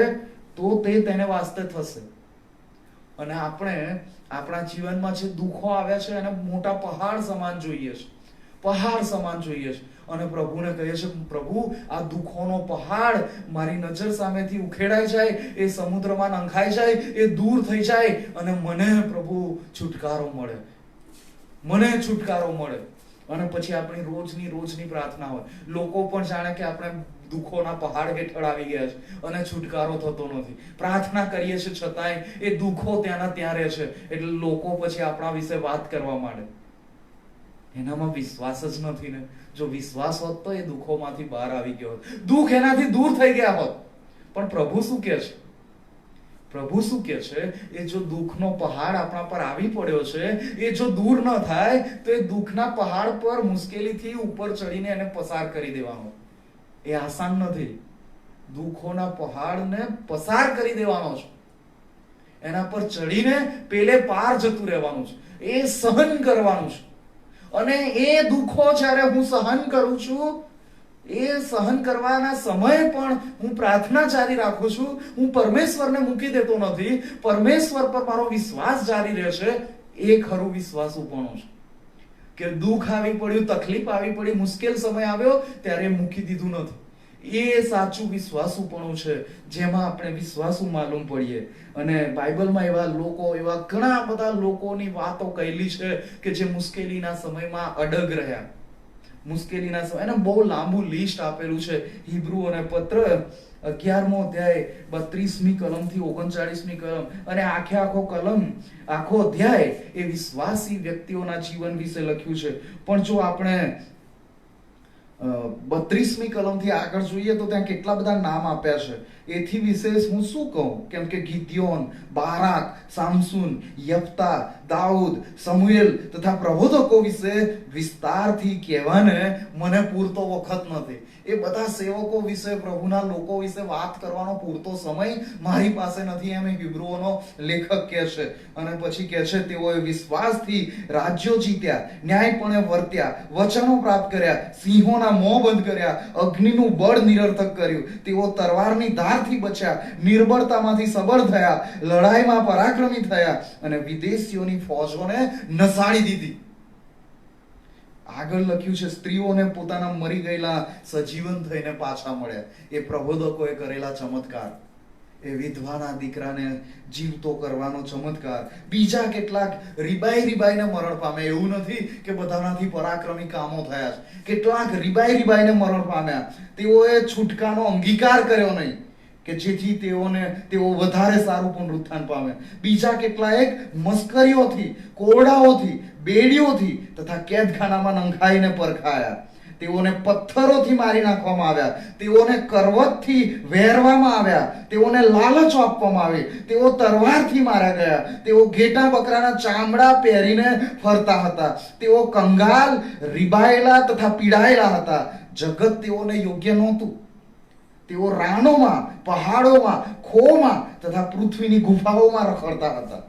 તો તે તેને વાસ્તે થશે. અને આપણે આપણા જીવનમાં જે દુઃખો આવ્યા છે એને મોટા પહાડ સમાન જોઈએ છે, પહાડ સમાન જોઈએ છે. અને પ્રભુને કહીએ છે, પ્રભુ આ દુઃખોનો પહાડ મારી નજર સામેથી ઉખેડાઈ જાય, એ સમુદ્રમાં નંખાઈ જાય, એ દૂર થઈ જાય, અને મને પ્રભુ છુટકારો મળે, મને છુટકારો મળે. અને પછી આપણી રોજની પ્રાર્થના હોય. લોકો પણ જાણે કે આપણે દુઃખોના પહાડ હેઠળ આવી ગયા છે અને છુટકારો થતો નથી. પ્રાર્થના કરીએ છીએ છતાંય એ દુઃખો ત્યાંના ત્યાં રહે છે. એટલે લોકો પછી આપણા વિશે વાત કરવા માંડે. એનામાં વિશ્વાસ જ નથી ને. જો વિશ્વાસ હોત તો એ દુઃખોમાંથી બહાર આવી ગયો હોત, દુઃખ એનાથી દૂર થઈ ગયા હોત. પણ પ્રભુ શું કહે છે? પ્રભુ શું કહે છે? એ જો દુઃખનો પહાડ આપણા પર આવી પડ્યો છે, એ જો દૂર ન થાય તો એ દુઃખના પહાડ પર મુશ્કેલીથી ઉપર ચડીને એને પસાર કરી દેવાનો. એ આસાન નથી. દુઃખોના પહાડને પસાર કરી દેવાનો છે, એના પર ચડીને પેલે પાર જતું રહેવાનું છે, એ સહન કરવાનું છે. અને એ દુઃખો જ્યારે હું સહન કરું છું, એ સહન કરવાના સમયે પણ હું પ્રાર્થના જારી રાખું છું, હું પરમેશ્વરને મૂકી દેતો નથી, પરમેશ્વર પર મારો વિશ્વાસ જારી રહે છે. એ ખરું વિશ્વાસુપણું છે કે દુઃખ આવી પડ્યું, તકલીફ આવી પડી, મુશ્કેલ સમય આવ્યો ત્યારે મૂકી દીધું નથી. એ સાચું વિશ્વાસુપણું છે, જેમાં આપણે વિશ્વાસુ માલુમ પડીએ. અને બાઇબલમાં એવા લોકો, એવા ઘણા બધા લોકોની વાતો કહેલી છે કે જે મુશ્કેલીના સમયમાં અડગ રહ્યા. મુશ્કેલીના સમય, એને બહુ લાંબુ લિસ્ટ આપેલું છે. હિબ્રુઓને પત્ર 11મો અધ્યાય 32મી કલમથી 39મી કલમ, અને આખો અધ્યાય એ વિશ્વાસી વ્યક્તિઓના જીવન વિશે લખ્યું છે. પણ જો આપણે 32મી કલમથી આગળ જોઈએ તો ત્યાં કેટલા બધા નામ આપ્યા છે. એથી વિશેષ હું શું કહું, કેમ કે ગિદ્યોન, બારાક, સામસુન, યફતા, દાઉદ, સમુએલ તથા પ્રબોધકો વિશે વિસ્તારથી કહેવાને મને પૂરતો વખત નથી. એ બધા સેવકો વિશે, પ્રભુના લોકો વિશે વાત કરવાનો પૂરતો સમય મારી પાસે નથી, એમ હિબ્રુઓનો લેખક કહે છે. અને પછી કહે છે, તેઓએ વિશ્વાસથી રાજ્યો જીત્યા, ન્યાયપણે વર્ત્યા, વચનો પ્રાપ્ત કર્યા, સિંહોના મોં બંધ કર્યા, અગ્નિનું બળ નિરર્થક કર્યું. તેઓ તરવારની ધારથી બચ્યા, નિર્બળતામાંથી સબળ થયા, લડાઈમાં પરાક્રમી થયા અને વિદેશીઓની ફૌજોને નસાડી દીધી. આગળ લખ્યું છે, સ્ત્રીઓને પોતાના મરી ગયેલા સજીવન થઈને પાછા મળ્યા. એ પ્રબોધકોએ કરેલા ચમત્કાર, એ વિધવાના દીકરાને જીવતો કરવાનો ચમત્કાર. બીજા કેટલાક રીબાઈને મરણ પામ્યા. એવું નથી કે બધાનાથી પરાક્રમી કામો થયા છે. કેટલાક રીબાઈને મરણ પામ્યા. તેઓએ છૂટકાનો અંગીકાર કર્યો નહીં કે જેથી તેઓ વધારે સારું પુનરુત્થાન પામે. બીજા કેટલાક મસ્કરીઓથી, કોરડાઓથી, બેડીઓથી તથા કેદખાનામાં નંખાઈને પરખાયા. તેઓને પથ્થરોથી મારી નાખવામાં આવ્યા, તેઓને કરવતથી વહેરવામાં આવ્યા, તેઓને લાલચો આપવામાં આવી, તેઓ તરવારથી માર્યા ગયા, તેઓ ઘેટા બકરાના ચામડા પહેરીને ફરતા હતા, તેઓ કંગાલ, રીબાયેલા તથા પીડાયેલા હતા. જગત તેઓને યોગ્ય નહોતું. તેઓ રાનોમાં, પહાડોમાં, ખોમાં તથા પૃથ્વીની ગુફાઓમાં રખડતા હતા.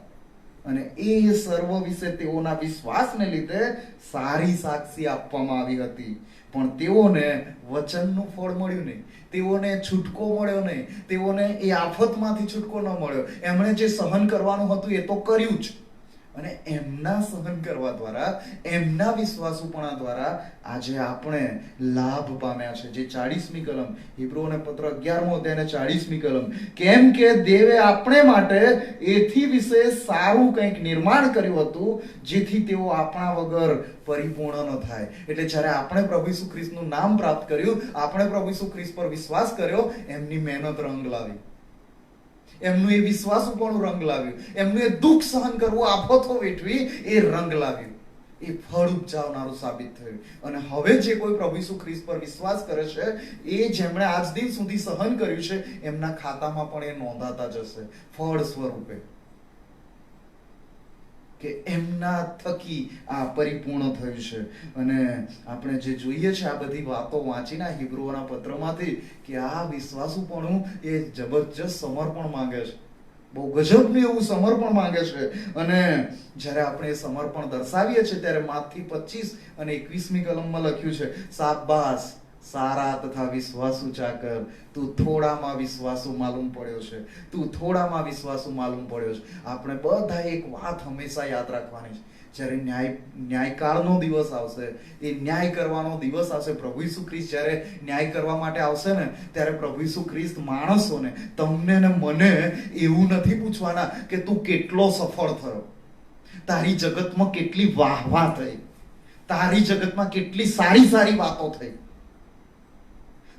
અને એ સર્વ વિશે તેઓના વિશ્વાસને લીધે સારી સાક્ષી આપવામાં આવી હતી. પણ તેઓને વચનનું ફળ મળ્યું નહીં, તેઓને છૂટકો મળ્યો નહીં, તેઓને એ આફતમાંથી છૂટકો ન મળ્યો. એમણે જે સહન કરવાનું હતું એ તો કર્યું જ, અને એમના સહન કરવા દ્વારા, એમના વિશ્વાસુપણા દ્વારા આજે આપણે લાભ પામ્યા છે. જે 40મી કલમ, હિબ્રુઓને પત્ર 11મો અધ્યાય 40મી કલમ, કેમ કે દેવે આપણે માટે એથી વિશેષ સારું કંઈક નિર્માણ કર્યું હતું, જેથી તેઓ આપણા વગર પરિપૂર્ણ ન થાય. એટલે જ્યારે આપણે પ્રભુ ઈસુ ખ્રિસ્તનું નામ પ્રાપ્ત કર્યું, આપણે પ્રભુ ઈસુ ખ્રિસ્ત પર વિશ્વાસ કર્યો, એમની મહેનત રંગ લાવી, એમનું એ વિશ્વાસુપણું રંગ લાવ્યું, એમનું એ દુઃખ સહન કરવું, આફતો વેઠવી એ રંગ લાવ્યું. એ ફળ ઉપજાવનારું સાબિત થયું. અને હવે જે કોઈ પ્રભુ ઈસુ ખ્રિસ્ત પર વિશ્વાસ કરે છે, એ જેમણે આજ દિન સુધી સહન કર્યું છે, એમના ખાતામાં પણ એ નોંધાતા જશે ફળ સ્વરૂપે, કે એમના થકી આ પરિપૂર્ણ થયું છે. અને આપણે જે જોઈએ છે આ બધી વાતો વાંચીને હિબ્રુઓના પત્રમાંથી, કે આ વિશ્વાસુપણું એ જબરજસ્ત સમર્પણ માંગે છે, બહુ ગજબનું એવું સમર્પણ માંગે છે. અને જ્યારે આપણે એ સમર્પણ દર્શાવીએ છીએ ત્યારે માથી 25 અને 21મી કલમમાં લખ્યું છે, શાબાશ સારા તથા વિશ્વાસુ ચાકર, તું થોડામાં વિશ્વાસુ માલુમ પડ્યો છે, તું થોડામાં વિશ્વાસુ માલુમ પડ્યો છે. આપણે બધા એક વાત હંમેશા યાદ રાખવાની છે, જ્યારે ન્યાયકાળનો દિવસ આવશે, એ ન્યાય કરવાનો દિવસ આવશે, પ્રભુ ઈસુ ખ્રિસ્ત જ્યારે ન્યાય કરવા માટે આવશે ને, ત્યારે પ્રભુ ઈસુ ખ્રિસ્ત માણસોને, તમને ને મને એવું નથી પૂછવાના કે તું કેટલો સફળ થયો, તારી જગતમાં કેટલી વાહવાહ થઈ, તારી જગતમાં કેટલી સારી વાતો થઈ,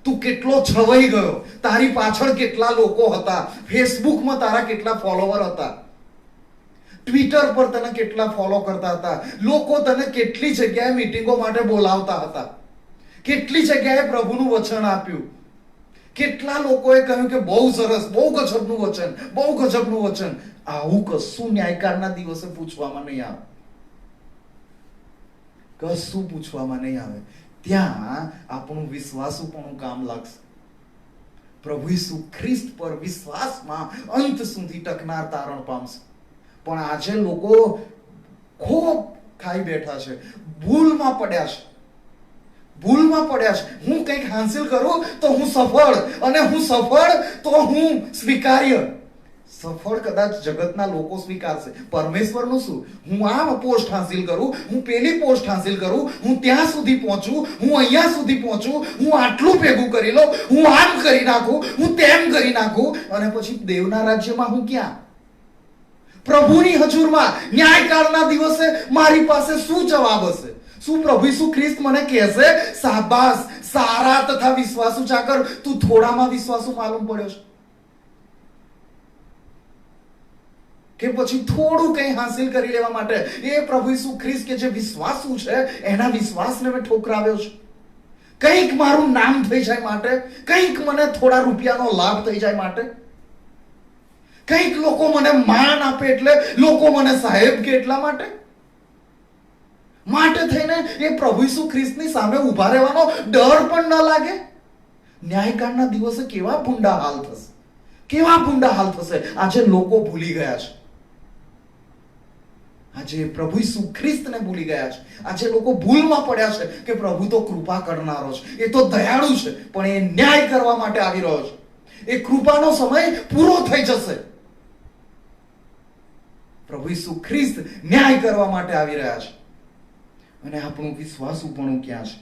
તું કેટલો છવાઈ ગયો, તારી પાછળ કેટલા લોકો હતા, ફેસબુકમાં તારા કેટલા ફોલોવર હતા, ટ્વિટર પર તને કેટલા ફોલો કરતા હતા, લોકો તને કેટલી જગ્યાએ મીટિંગો માટે બોલાવતા હતા, કેટલી જગ્યાએ પ્રભુનું વચન આપ્યું, કેટલા લોકોએ કહ્યું કે બહુ સરસ, બહુ ગજબનું વચન, બહુ ગજબનું વચન. આવું કશું ન્યાયકાળના દિવસે પૂછવામાં નહીં આવે, કશું પૂછવામાં નહીં આવે. ત્યાં આપણું વિશ્વાસુપણું કામ લાગશે. પ્રભુ ઈસુ ખ્રિસ્ત પર વિશ્વાસમાં અંત સુધી ટકનાર તારણ પામશે. પણ આજે લોકો ખૂબ ખાઈ બેઠા છે, ભૂલમાં પડ્યા છે, હું કંઈક હાંસિલ કરું તો હું સફળ, અને હું સફળ તો હું સ્વીકાર્ય. સફળ કદાચ જગતના લોકો સ્વીકારશે, પરમેશ્વરનું શું? હું આ પોસ્ટ હાંસિલ કરું, હું પેલી પોસ્ટ હાંસિલ કરું, હું ત્યાં સુધી પહોંચું, હું અહીંયા સુધી પહોંચું, હું આટલું ભેગું કરી લઉં, હું આમ કરી નાખું, હું તેમ કરી નાખું, અને પછી દેવના રાજ્યમાં હું ક્યાં? પ્રભુની હજુરમાં ન્યાયકાળના દિવસે મારી પાસે શું જવાબ હશે? શું પ્રભુ ઈસુ ખ્રિસ્ત મને કહેશે, શાબાશ સારા તથા વિશ્વાસુ ચાકર, તું થોડામાં વિશ્વાસુ માલુમ પડ્યો છે? કે પછી થોડું કંઈ હાંસિલ કરી લેવા માટે એ પ્રભુ ઈસુ ખ્રિસ્ત કે જે વિશ્વાસુ છે એના વિશ્વાસને મેં ઠોકરાવ્યો છે? કંઈક મારું નામ થઈ જાય માટે, કંઈક મને થોડા રૂપિયાનો લાભ થઈ જાય માટે, કંઈક લોકો મને માન આપે એટલે લોકો મને સાહેબ કે એટલા માટે થઈને એ પ્રભુ ઈસુ ખ્રિસ્તની સામે ઊભા રહેવાનો ડર પણ ન લાગે? ન્યાયકાળના દિવસે કેવા ભૂંડા હાલ થશે, કેવા ભૂંડા હાલ થશે. આજે લોકો ભૂલી ગયા છે, આજે પ્રભુ ઈસુ ખ્રિસ્તને ભૂલી ગયા છે. આજે લોકો ભૂલમાં પડ્યા છે કે પ્રભુ તો કૃપા કરનારો છે, એ તો દયાળુ છે, પણ એ ન્યાય કરવા માટે આવી રહ્યો છે. એ કૃપાનો સમય પૂરો થઈ જશે. પ્રભુ ઈસુ ખ્રિસ્ત ન્યાય કરવા માટે આવી રહ્યા છે. અને આપણું વિશ્વાસુપણું ક્યાં છે?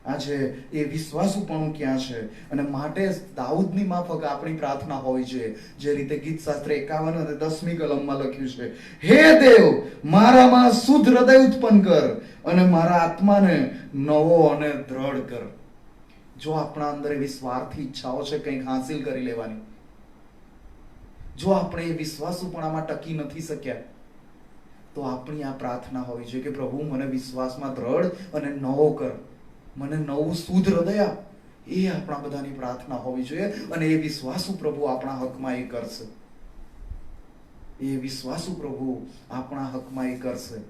આજે એ વિશ્વાસુપણું ક્યાં છે? અને માટે દાઉદની માફક આપણી પ્રાર્થના હોવી જોઈએ, જે રીતે ગીત શાસ્ત્ર 51 અને 10મી કલમમાં લખ્યું છે, હે દેવ, મારામાં શુદ્ધ હૃદય ઉત્પન્ન કર અને મારા આત્માને નવો અને દ્રઢ કર. જો આપણા અંદર એવી સ્વાર્થી ઈચ્છાઓ છે કંઈક હાંસિલ કરી લેવાની, જો આપણે એ વિશ્વાસુપણામાં ટકી નથી શક્યા, તો આપણી આ પ્રાર્થના હોવી જોઈએ કે પ્રભુ મને વિશ્વાસમાં દ્રઢ અને નવો કર, મને નવું શુદ્ધ હૃદય આપ. એ આપણા બધાની પ્રાર્થના હોવી જોઈએ. અને એ વિશ્વાસુ પ્રભુ આપણા હકમાં એ કરશે. એ વિશ્વાસુ પ્રભુ આપણા હકમાં એ કરશે.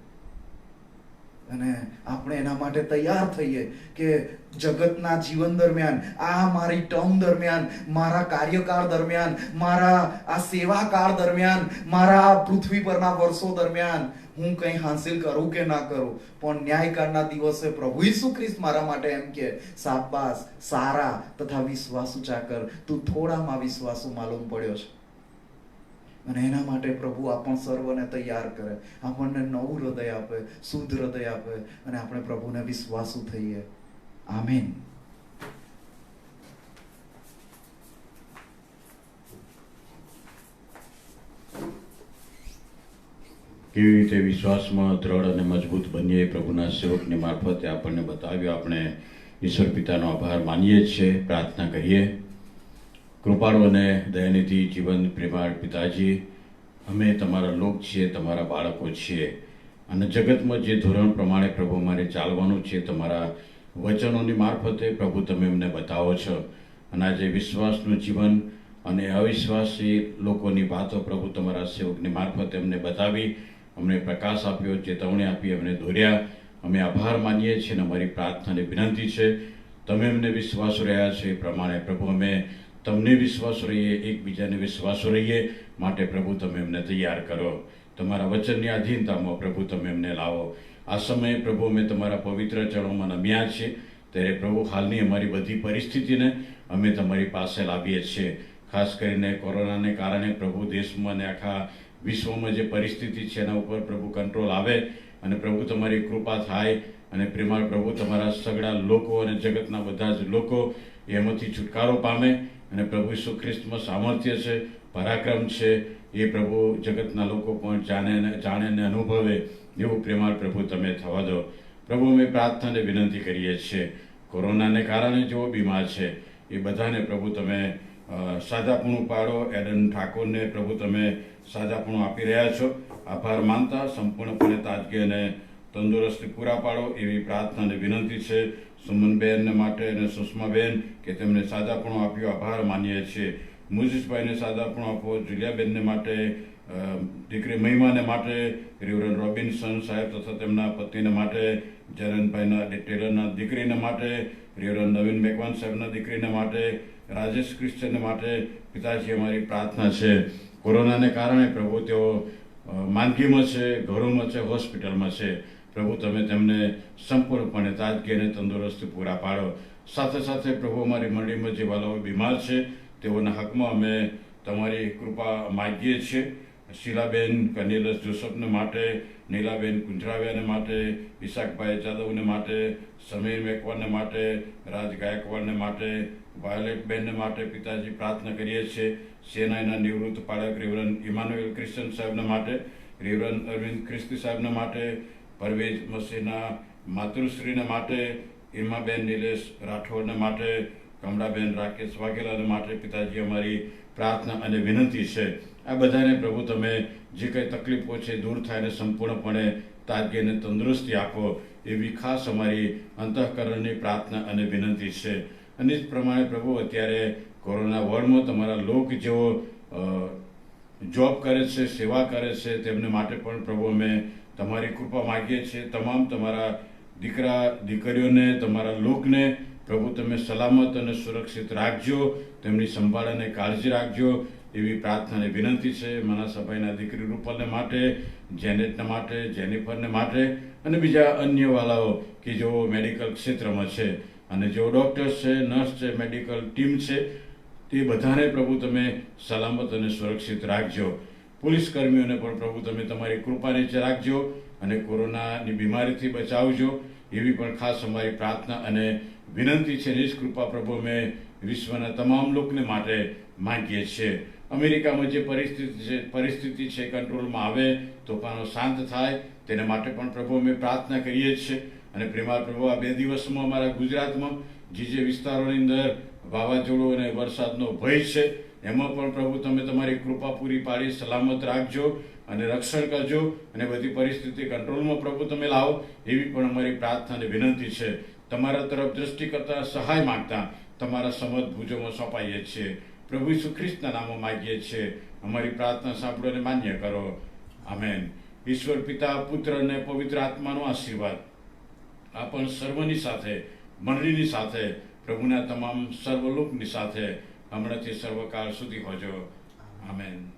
અને આપણે એના માટે તૈયાર થઈએ કે જગતના જીવન દરમિયાન, આ મારી ટર્મ દરમિયાન, મારા કાર્યકાળ દરમિયાન, મારા આ સેવાકાળ દરમિયાન, મારા પૃથ્વી પરના વર્ષો દરમિયાન હું કંઈ હાંસિલ કરું કે ના કરું, પણ ન્યાયકાળના દિવસે પ્રભુ ઈસુ ખ્રિસ્ત મારા માટે એમ કે, શાબાશ સારા તથા વિશ્વાસુ ચાકર, તું થોડામાં વિશ્વાસુ માલુમ પડ્યો છે. અને એના માટે પ્રભુ આપણ સર્વને તૈયાર કરે, આપણને નવું હૃદય આપે, શુદ્ધ હૃદય આપે, અને આપણે પ્રભુને વિશ્વાસુ થઈએ. આમીન. કેવી રીતે વિશ્વાસમાં દ્રઢ અને મજબૂત બનીએ પ્રભુના સેવકની મારફતે આપણને બતાવ્યું. આપણે ઈશ્વર પિતાનો આભાર માનીએ છીએ, પ્રાર્થના કરીએ. કૃપાળુ અને દયાનિધિ જીવન પ્રેમાળ પિતાજી, અમે તમારા લોક છીએ, તમારા બાળકો છીએ, અને જગતમાં જે ધોરણ પ્રમાણે પ્રભુ અમારે ચાલવાનું છે તમારા વચનોની મારફતે પ્રભુ તમે અમને બતાવો છો. અને આજે વિશ્વાસનું જીવન અને અવિશ્વાસી લોકોની વાતો પ્રભુ તમારા સેવકની મારફતે અમને બતાવી, અમને પ્રકાશ આપ્યો, ચેતવણી આપી, અમને દોર્યા. અમે આભાર માનીએ છીએ અને અમારી પ્રાર્થનાની વિનંતી છે, તમે અમને વિશ્વાસ રહ્યા છો એ પ્રમાણે પ્રભુ અમે તમને વિશ્વાસ રહીએ, એકબીજાને વિશ્વાસ રહીએ. માટે પ્રભુ તમે અમને તૈયાર કરો. તમારા વચનની આધીનતામાં પ્રભુ તમે અમને લાવો. આ સમયે પ્રભુ અમે તમારા પવિત્ર ચરણોમાં નમ્યા છીએ, ત્યારે પ્રભુ હાલની અમારી બધી પરિસ્થિતિને અમે તમારી પાસે લાવીએ છીએ. ખાસ કરીને કોરોનાને કારણે પ્રભુ દેશમાં અને આખા વિશ્વમાં જે પરિસ્થિતિ છે એના ઉપર પ્રભુ કંટ્રોલ આવે, અને પ્રભુ તમારી કૃપા થાય, અને પ્રેમાળ પ્રભુ તમારા સગડા લોકો અને જગતના બધા જ લોકો એમાંથી છુટકારો પામે. અને પ્રભુ ઈસુ ખ્રિસ્તમાં સામર્થ્ય છે, પરાક્રમ છે, એ પ્રભુ જગતના લોકો પણ જાણે અને અનુભવે એવું પ્રેમાળ પ્રભુ તમે થવા દો. પ્રભુ અમે પ્રાર્થનાને વિનંતી કરીએ છીએ, કોરોનાને કારણે જેઓ બીમાર છે એ બધાને પ્રભુ તમે સાજાપણું પાડો. એડન ઠાકોરને પ્રભુ તમે સાજાપણું આપી રહ્યા છો. આભાર માનતા સંપૂર્ણપણે તાજગી અને તંદુરસ્તી પૂરા પાડો એવી પ્રાર્થનાને વિનંતી છે. સુમનબેનને માટે અને સુષ્માબેન કે તેમને સાજાપણું આપ્યું, આભાર માનીએ છીએ. મુજીસભાઈને સાજાપણું આપો. જુલિયાબેનને માટે, દીકરી મહિમાને માટે, રેવરન રોબિન્સન સાહેબ તથા તેમના પત્નીને માટે, જયરનભાઈના ટેલરના દીકરીને માટે, રેવરન નવીન મેકવાન સાહેબના દીકરીને માટે, રાજેશ ક્રિશ્ચનને માટે પિતાજી અમારી પ્રાર્થના છે. કોરોનાને કારણે પ્રભુ તેઓ માંદગીમાં છે, ઘરોમાં છે, હોસ્પિટલમાં છે. પ્રભુ તમે તેમને સંપૂર્ણપણે તાજગી અને તંદુરસ્તી પૂરા પાડો. સાથે સાથે પ્રભુ અમારી મંડળીમાં જે વાલાઓ બીમાર છે તેઓના હકમાં અમે તમારી કૃપા માગીએ છીએ. શીલાબેન કનેલસ જોસફને માટે, નીલાબેન કુંજરાવ્યાને માટે, ઈશાકભાઈ જાદવને માટે, સમીર મેકવાનને માટે, રાજ ગાયકવાડને માટે, વાયોલેટબેનને માટે પિતાજી પ્રાર્થના કરીએ છીએ. સેનાના નિવૃત્ત પાળક રેવરન ઇમાનુએલ ક્રિશ્ચન સાહેબને માટે, રેવરન અરવિંદ ખ્રિસ્તી સાહેબને માટે, પરવેજ મસીના માતૃશ્રીને માટે, ઇરમાબેન નિલેશ રાઠોડને માટે, કમળાબેન રાકેશ વાઘેલાને માટે પિતાજી અમારી પ્રાર્થના અને વિનંતી છે. આ બધાને પ્રભુ તમે જે કંઈ તકલીફો છે દૂર થાય અને સંપૂર્ણપણે તાજગી અને તંદુરસ્તી આપો એવી ખાસ અમારી અંતઃકરણની પ્રાર્થના અને વિનંતી છે. અને જ પ્રમાણે પ્રભુ અત્યારે કોરોના વોર્ડમાં તમારા લોક જેઓ જોબ કરે છે, સેવા કરે છે, તેમને માટે પણ પ્રભુ અમે તમારી કૃપા માગીએ છીએ. તમામ તમારા દીકરા દીકરીઓને, તમારા લોકને પ્રભુ તમે સલામત અને સુરક્ષિત રાખજો, તેમની સંભાળ અને કાળજી રાખજો એવી પ્રાર્થના અને વિનંતી છે. મારા સભાઈના દીકરી રૂપલને માટે, જેનેટને માટે, જેનિફરને માટે અને બીજા અન્ય વાલાઓ કે જેઓ મેડિકલ ક્ષેત્રમાં છે અને જેઓ ડૉક્ટર્સ છે, નર્સ છે, મેડિકલ ટીમ છે, તે બધાને પ્રભુ તમે સલામત અને સુરક્ષિત રાખજો. પોલીસ કર્મીઓને પણ પ્રભુ તમે તમારી કૃપા નીચે રાખજો અને કોરોનાની બીમારીથી બચાવજો એવી પણ ખાસ અમારી પ્રાર્થના અને વિનંતી છે. નિજ કૃપા પ્રભુ અમે વિશ્વના તમામ લોકોને માટે માંગીએ છીએ. અમેરિકામાં જે પરિસ્થિતિ છે કંટ્રોલમાં આવે, તોફાનો શાંત થાય તેને માટે પણ પ્રભુ અમે પ્રાર્થના કરીએ છીએ. અને પ્રેમાળ પ્રભુ આ 2 દિવસમાં અમારા ગુજરાતમાં જે વિસ્તારોની અંદર વાવાઝોડું અને વરસાદનો ભય છે એમાં પણ પ્રભુ તમે તમારી કૃપા પૂરી પાડી સલામત રાખજો અને રક્ષણ કરજો અને બધી પરિસ્થિતિ કંટ્રોલમાં પ્રભુ તમે લાવો એવી પણ અમારી પ્રાર્થના અને વિનંતી છે. તમારા તરફ દ્રષ્ટિ કરતા, સહાય માંગતા તમારા સમજ ભુજોમાં સોંપાઈએ છીએ. પ્રભુ ઈસુ ખ્રિસ્તના નામમાં માગીએ છીએ. અમારી પ્રાર્થના સાંભળો અને માન્ય કરો. આમેન. ઈશ્વર પિતા, પુત્ર અને પવિત્ર આત્માનો આશીર્વાદ આપણ સર્વની સાથે, મંડળીની સાથે, પ્રભુના તમામ સર્વલોકની સાથે હમણાંથી સર્વકાળ સુધી હોજો. આમેન.